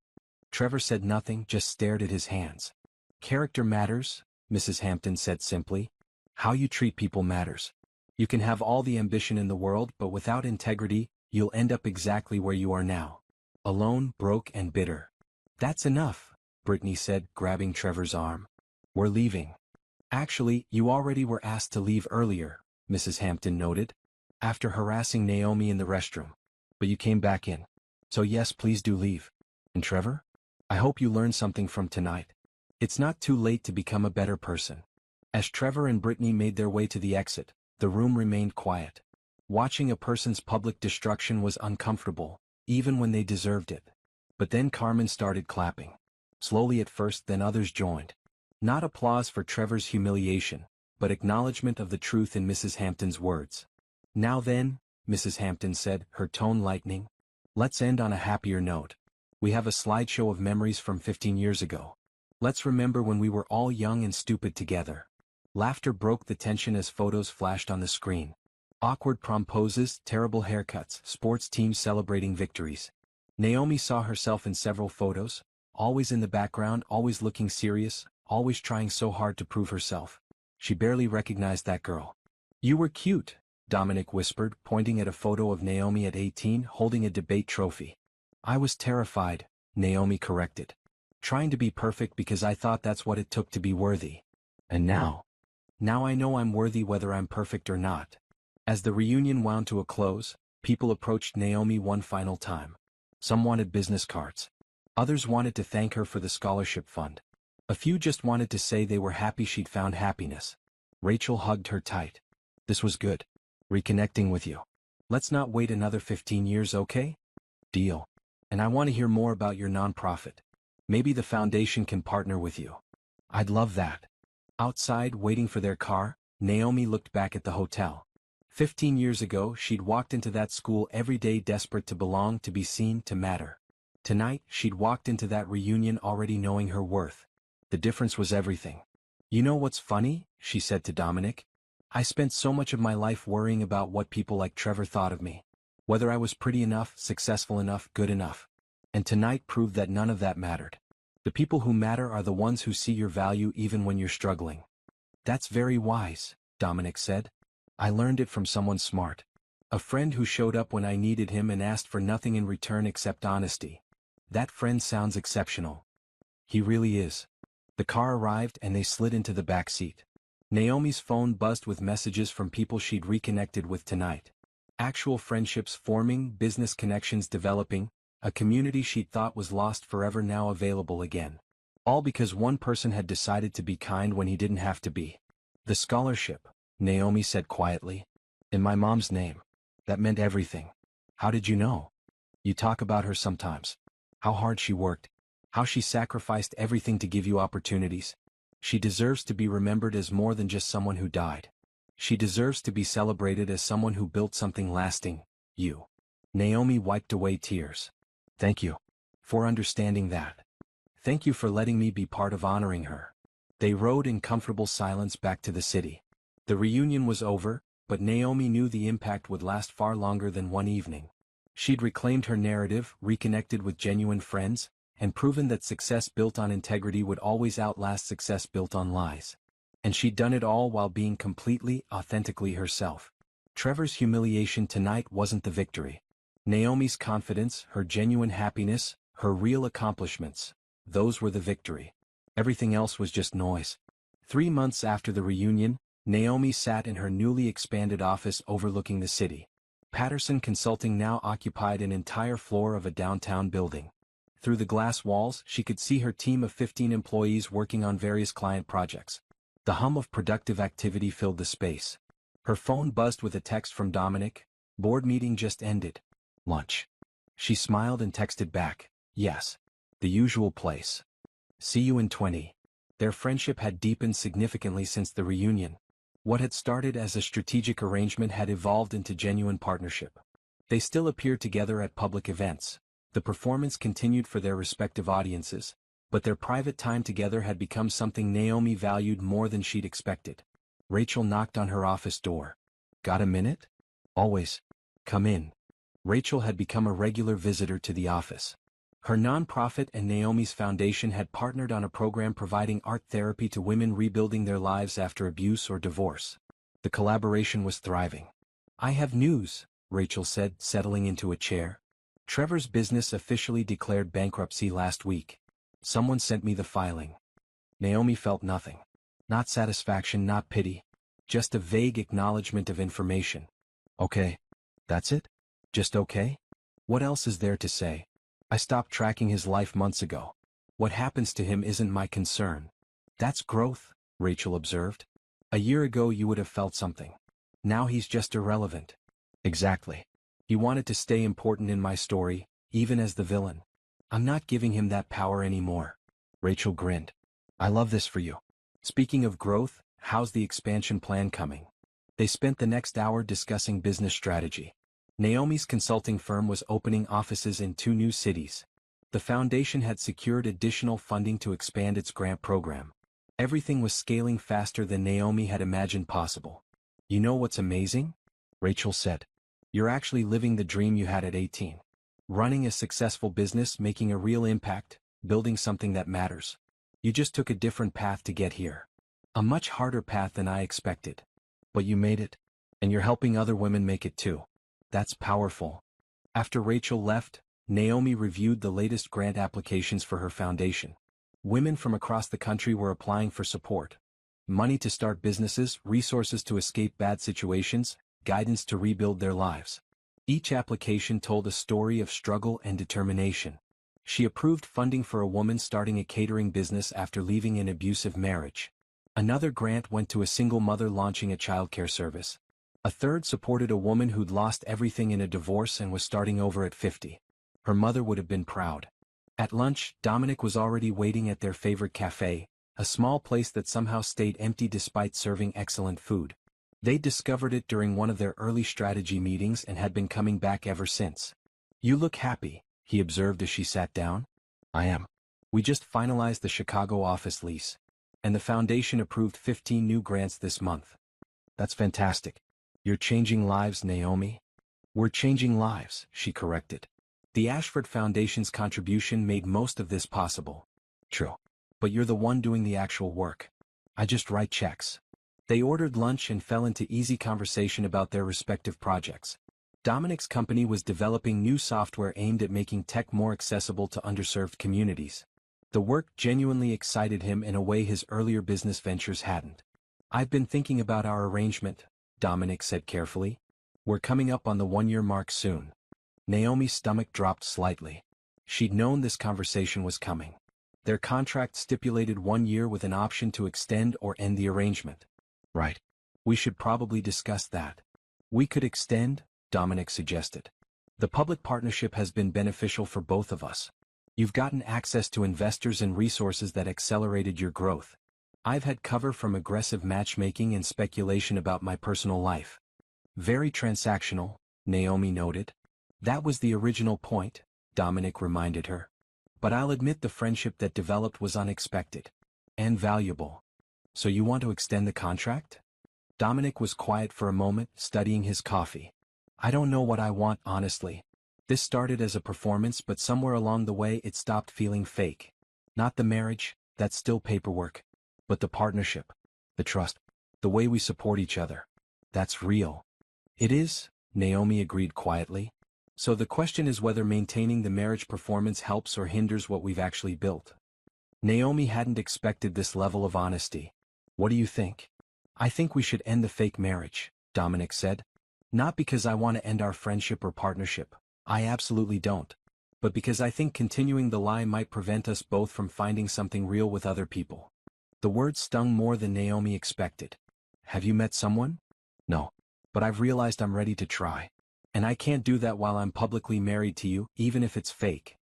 Trevor said nothing, just stared at his hands. Character matters, Mrs. Hampton said simply. How you treat people matters. You can have all the ambition in the world, but without integrity, you'll end up exactly where you are now. Alone, broke and bitter. That's enough, Brittany said, grabbing Trevor's arm. We're leaving. Actually, you already were asked to leave earlier, Mrs. Hampton noted, after harassing Naomi in the restroom. But you came back in. So yes, please do leave. And Trevor? I hope you learned something from tonight. It's not too late to become a better person. As Trevor and Brittany made their way to the exit, the room remained quiet. Watching a person's public destruction was uncomfortable, even when they deserved it. But then Carmen started clapping. Slowly at first, then others joined. Not applause for Trevor's humiliation, but acknowledgement of the truth in Mrs. Hampton's words. Now then, Mrs. Hampton said, her tone lightening, let's end on a happier note. We have a slideshow of memories from 15 years ago. Let's remember when we were all young and stupid together. Laughter broke the tension as photos flashed on the screen. Awkward prom poses, terrible haircuts, sports teams celebrating victories. Naomi saw herself in several photos, always in the background, always looking serious, always trying so hard to prove herself. She barely recognized that girl. You were cute, Dominic whispered, pointing at a photo of Naomi at 18 holding a debate trophy. I was terrified, Naomi corrected. Trying to be perfect because I thought that's what it took to be worthy. And now I know I'm worthy whether I'm perfect or not. As the reunion wound to a close, people approached Naomi one final time. Some wanted business cards. Others wanted to thank her for the scholarship fund. A few just wanted to say they were happy she'd found happiness. Rachel hugged her tight. This was good. Reconnecting with you. Let's not wait another 15 years, okay? Deal. And I want to hear more about your nonprofit. Maybe the foundation can partner with you. I'd love that. Outside, waiting for their car, Naomi looked back at the hotel. 15 years ago, she'd walked into that school every day desperate to belong, to be seen, to matter. Tonight, she'd walked into that reunion already knowing her worth. The difference was everything. You know what's funny? She said to Dominic. I spent so much of my life worrying about what people like Trevor thought of me. Whether I was pretty enough, successful enough, good enough. And tonight proved that none of that mattered. The people who matter are the ones who see your value even when you're struggling. That's very wise, Dominic said. I learned it from someone smart. A friend who showed up when I needed him and asked for nothing in return except honesty. That friend sounds exceptional. He really is. The car arrived and they slid into the back seat. Naomi's phone buzzed with messages from people she'd reconnected with tonight. Actual friendships forming, business connections developing, a community she'd thought was lost forever now available again. All because one person had decided to be kind when he didn't have to be. The scholarship, Naomi said quietly. In my mom's name. That meant everything. How did you know? You talk about her sometimes. How hard she worked. How she sacrificed everything to give you opportunities. She deserves to be remembered as more than just someone who died. She deserves to be celebrated as someone who built something lasting, you. Naomi wiped away tears. Thank you. For understanding that. Thank you for letting me be part of honoring her. They rode in comfortable silence back to the city. The reunion was over, but Naomi knew the impact would last far longer than one evening. She'd reclaimed her narrative, reconnected with genuine friends, and proven that success built on integrity would always outlast success built on lies. And she'd done it all while being completely, authentically herself. Trevor's humiliation tonight wasn't the victory. Naomi's confidence, her genuine happiness, her real accomplishments, those were the victory. Everything else was just noise. 3 months after the reunion, Naomi sat in her newly expanded office overlooking the city. Patterson Consulting now occupied an entire floor of a downtown building. Through the glass walls, she could see her team of 15 employees working on various client projects. The hum of productive activity filled the space. Her phone buzzed with a text from Dominic. Board meeting just ended. Lunch. She smiled and texted back, yes. The usual place. See you in 20. Their friendship had deepened significantly since the reunion. What had started as a strategic arrangement had evolved into genuine partnership. They still appeared together at public events. The performance continued for their respective audiences, But their private time together had become something Naomi valued more than she'd expected. Rachel knocked on her office door. "Got a minute?" "Always. Come in." Rachel had become a regular visitor to the office. Her nonprofit and Naomi's foundation had partnered on a program providing art therapy to women rebuilding their lives after abuse or divorce. The collaboration was thriving. "I have news," Rachel said, settling into a chair. "Trevor's business officially declared bankruptcy last week. Someone sent me the filing." Naomi felt nothing. Not satisfaction, not pity. Just a vague acknowledgement of information. "Okay. That's it? Just okay? What else is there to say? I stopped tracking his life months ago. What happens to him isn't my concern." "That's growth," Rachel observed. "A year ago you would have felt something. Now he's just irrelevant." "Exactly. He wanted to stay important in my story, even as the villain. I'm not giving him that power anymore." Rachel grinned. "I love this for you. Speaking of growth, how's the expansion plan coming?" They spent the next hour discussing business strategy. Naomi's consulting firm was opening offices in 2 new cities. The foundation had secured additional funding to expand its grant program. Everything was scaling faster than Naomi had imagined possible. "You know what's amazing?" Rachel said. "You're actually living the dream you had at 18. Running a successful business, making a real impact, building something that matters. You just took a different path to get here. A much harder path than I expected. But you made it. And you're helping other women make it too. That's powerful." After Rachel left, Naomi reviewed the latest grant applications for her foundation. Women from across the country were applying for support. Money to start businesses, resources to escape bad situations, guidance to rebuild their lives. Each application told a story of struggle and determination. She approved funding for a woman starting a catering business after leaving an abusive marriage. Another grant went to a single mother launching a childcare service. A third supported a woman who'd lost everything in a divorce and was starting over at 50. Her mother would have been proud. At lunch, Dominic was already waiting at their favorite cafe, a small place that somehow stayed empty despite serving excellent food. They discovered it during one of their early strategy meetings and had been coming back ever since. "You look happy," he observed as she sat down. "I am. We just finalized the Chicago office lease. And the foundation approved 15 new grants this month." "That's fantastic. You're changing lives, Naomi." "We're changing lives," she corrected. "The Ashford Foundation's contribution made most of this possible." "True. But you're the one doing the actual work. I just write checks." They ordered lunch and fell into easy conversation about their respective projects. Dominic's company was developing new software aimed at making tech more accessible to underserved communities. The work genuinely excited him in a way his earlier business ventures hadn't. "I've been thinking about our arrangement," Dominic said carefully. "We're coming up on the 1-year mark soon." Naomi's stomach dropped slightly. She'd known this conversation was coming. Their contract stipulated 1 year with an option to extend or end the arrangement. "Right. We should probably discuss that." "We could extend," Dominic suggested. "The public partnership has been beneficial for both of us. You've gotten access to investors and resources that accelerated your growth. I've had cover from aggressive matchmaking and speculation about my personal life." "Very transactional," Naomi noted. "That was the original point," Dominic reminded her. "But I'll admit the friendship that developed was unexpected. And valuable. So you want to extend the contract?" Dominic was quiet for a moment, studying his coffee. "I don't know what I want, honestly. This started as a performance, but somewhere along the way it stopped feeling fake. Not the marriage, that's still paperwork. But the partnership. The trust. The way we support each other. That's real." "It is," Naomi agreed quietly. "So the question is whether maintaining the marriage performance helps or hinders what we've actually built." Naomi hadn't expected this level of honesty. "What do you think?" "I think we should end the fake marriage," Dominic said. "Not because I want to end our friendship or partnership. I absolutely don't. But because I think continuing the lie might prevent us both from finding something real with other people." The word stung more than Naomi expected. "Have you met someone?" "No. But I've realized I'm ready to try. And I can't do that while I'm publicly married to you, even if it's fake."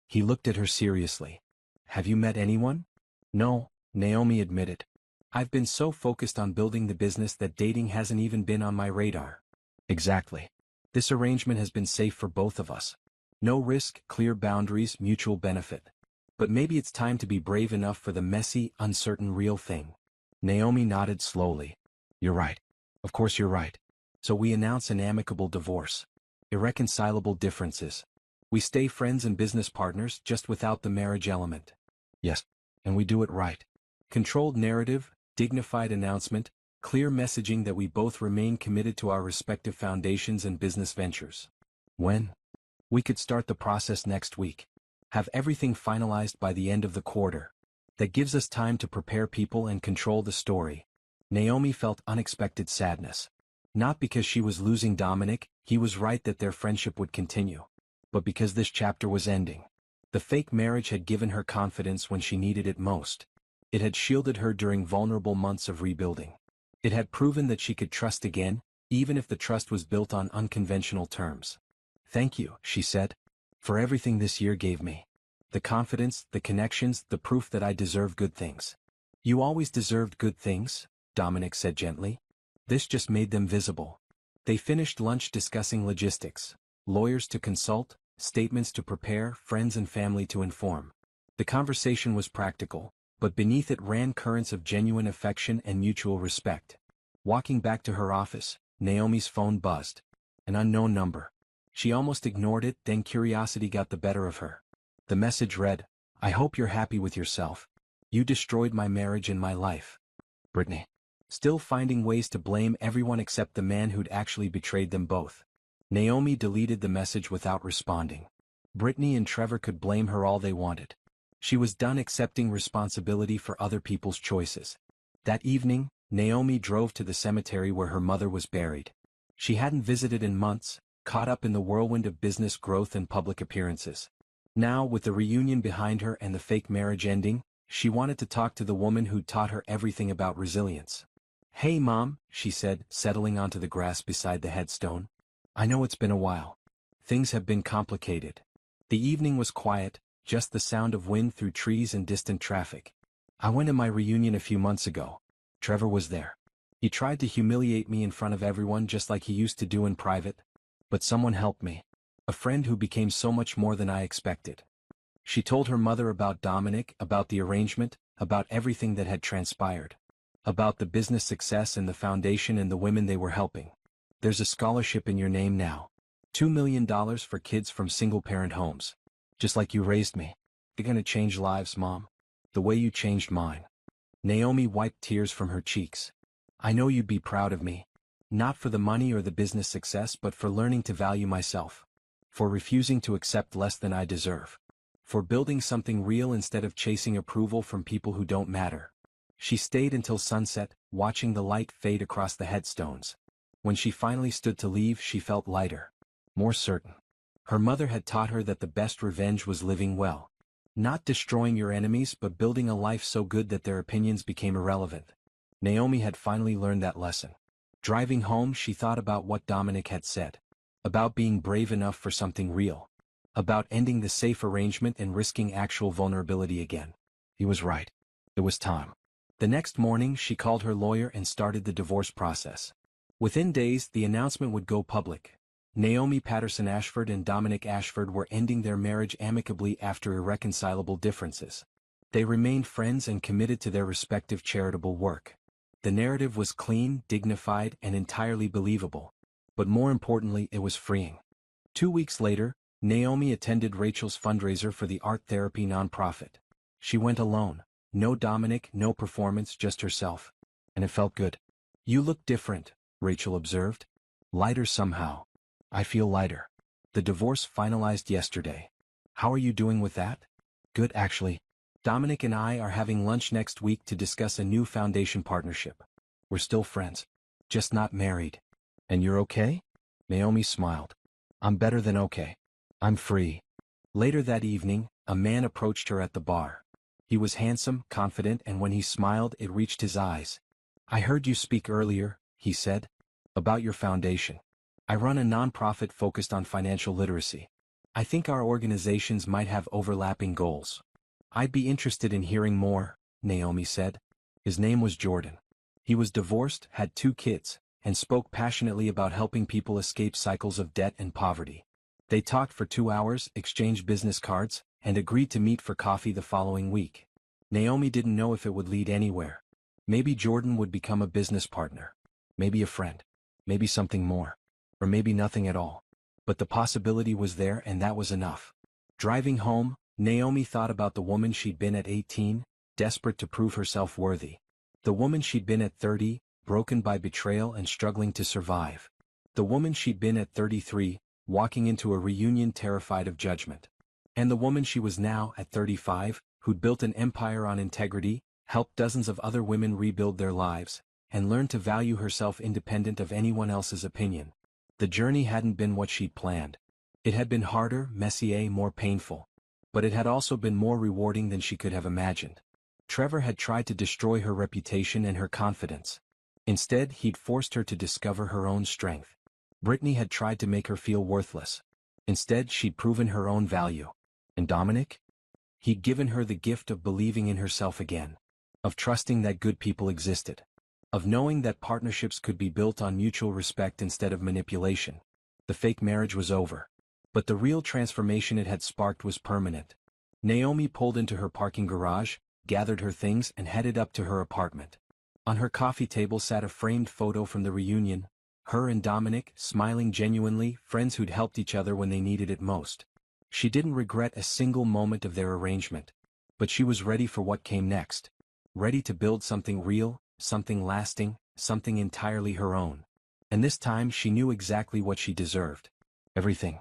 He looked at her seriously. "Have you met anyone?" "No," Naomi admitted. "I've been so focused on building the business that dating hasn't even been on my radar." "Exactly. This arrangement has been safe for both of us. No risk, clear boundaries, mutual benefit." But maybe it's time to be brave enough for the messy, uncertain real thing. Naomi nodded slowly. You're right. Of course you're right. So we announce an amicable divorce. Irreconcilable differences. We stay friends and business partners just without the marriage element. Yes. And we do it right. Controlled narrative, dignified announcement, clear messaging that we both remain committed to our respective foundations and business ventures. When? We could start the process next week. Have everything finalized by the end of the quarter. That gives us time to prepare people and control the story. Naomi felt unexpected sadness. Not because she was losing Dominic, he was right that their friendship would continue. But because this chapter was ending. The fake marriage had given her confidence when she needed it most. It had shielded her during vulnerable months of rebuilding. It had proven that she could trust again, even if the trust was built on unconventional terms. Thank you, she said, for everything this year gave me. The confidence, the connections, the proof that I deserve good things. You always deserved good things, Dominic said gently. This just made them visible. They finished lunch discussing logistics, lawyers to consult, statements to prepare, friends and family to inform. The conversation was practical, but beneath it ran currents of genuine affection and mutual respect. Walking back to her office, Naomi's phone buzzed. An unknown number. She almost ignored it, then curiosity got the better of her. The message read, I hope you're happy with yourself. You destroyed my marriage and my life. Brittany. Still finding ways to blame everyone except the man who'd actually betrayed them both. Naomi deleted the message without responding. Brittany and Trevor could blame her all they wanted. She was done accepting responsibility for other people's choices. That evening, Naomi drove to the cemetery where her mother was buried. She hadn't visited in months, caught up in the whirlwind of business growth and public appearances. Now, with the reunion behind her and the fake marriage ending, she wanted to talk to the woman who'd taught her everything about resilience. Hey Mom, she said, settling onto the grass beside the headstone. I know it's been a while. Things have been complicated. The evening was quiet, just the sound of wind through trees and distant traffic. I went to my reunion a few months ago. Trevor was there. He tried to humiliate me in front of everyone just like he used to do in private. But someone helped me. A friend who became so much more than I expected. She told her mother about Dominic, about the arrangement, about everything that had transpired. About the business success and the foundation and the women they were helping. There's a scholarship in your name now. $2 million for kids from single-parent homes. Just like you raised me. You're gonna change lives, Mom. The way you changed mine. Naomi wiped tears from her cheeks. I know you'd be proud of me. Not for the money or the business success but for learning to value myself. For refusing to accept less than I deserve. For building something real instead of chasing approval from people who don't matter. She stayed until sunset, watching the light fade across the headstones. When she finally stood to leave, she felt lighter. More certain. Her mother had taught her that the best revenge was living well. Not destroying your enemies but building a life so good that their opinions became irrelevant. Naomi had finally learned that lesson. Driving home, she thought about what Dominic had said. About being brave enough for something real. About ending the safe arrangement and risking actual vulnerability again. He was right. It was time. The next morning, she called her lawyer and started the divorce process. Within days, the announcement would go public. Naomi Patterson Ashford and Dominic Ashford were ending their marriage amicably after irreconcilable differences. They remained friends and committed to their respective charitable work. The narrative was clean, dignified, and entirely believable. But more importantly, it was freeing. 2 weeks later, Naomi attended Rachel's fundraiser for the art therapy nonprofit. She went alone. No Dominic, no performance, just herself. And it felt good. You look different, Rachel observed. Lighter somehow. I feel lighter. The divorce finalized yesterday. How are you doing with that? Good actually. Dominic and I are having lunch next week to discuss a new foundation partnership. We're still friends. Just not married. And you're okay? Naomi smiled. I'm better than okay. I'm free. Later that evening, a man approached her at the bar. He was handsome, confident, and when he smiled, it reached his eyes. I heard you speak earlier, he said. About your foundation. I run a nonprofit focused on financial literacy. I think our organizations might have overlapping goals. I'd be interested in hearing more, Naomi said. His name was Jordan. He was divorced, had 2 kids, and spoke passionately about helping people escape cycles of debt and poverty. They talked for 2 hours, exchanged business cards, and agreed to meet for coffee the following week. Naomi didn't know if it would lead anywhere. Maybe Jordan would become a business partner. Maybe a friend. Maybe something more. Or maybe nothing at all. But the possibility was there, and that was enough. Driving home, Naomi thought about the woman she'd been at 18, desperate to prove herself worthy. The woman she'd been at 30, broken by betrayal and struggling to survive. The woman she'd been at 33, walking into a reunion terrified of judgment. And the woman she was now at 35, who'd built an empire on integrity, helped dozens of other women rebuild their lives, and learned to value herself independent of anyone else's opinion. The journey hadn't been what she'd planned. It had been harder, messier, more painful. But it had also been more rewarding than she could have imagined. Trevor had tried to destroy her reputation and her confidence. Instead, he'd forced her to discover her own strength. Brittany had tried to make her feel worthless. Instead, she'd proven her own value. And Dominic? He'd given her the gift of believing in herself again. Of trusting that good people existed. Of knowing that partnerships could be built on mutual respect instead of manipulation. The fake marriage was over. But the real transformation it had sparked was permanent. Naomi pulled into her parking garage, gathered her things and headed up to her apartment. On her coffee table sat a framed photo from the reunion, her and Dominic, smiling genuinely, friends who'd helped each other when they needed it most. She didn't regret a single moment of their arrangement. But she was ready for what came next. Ready to build something real, something lasting, something entirely her own. And this time she knew exactly what she deserved. Everything.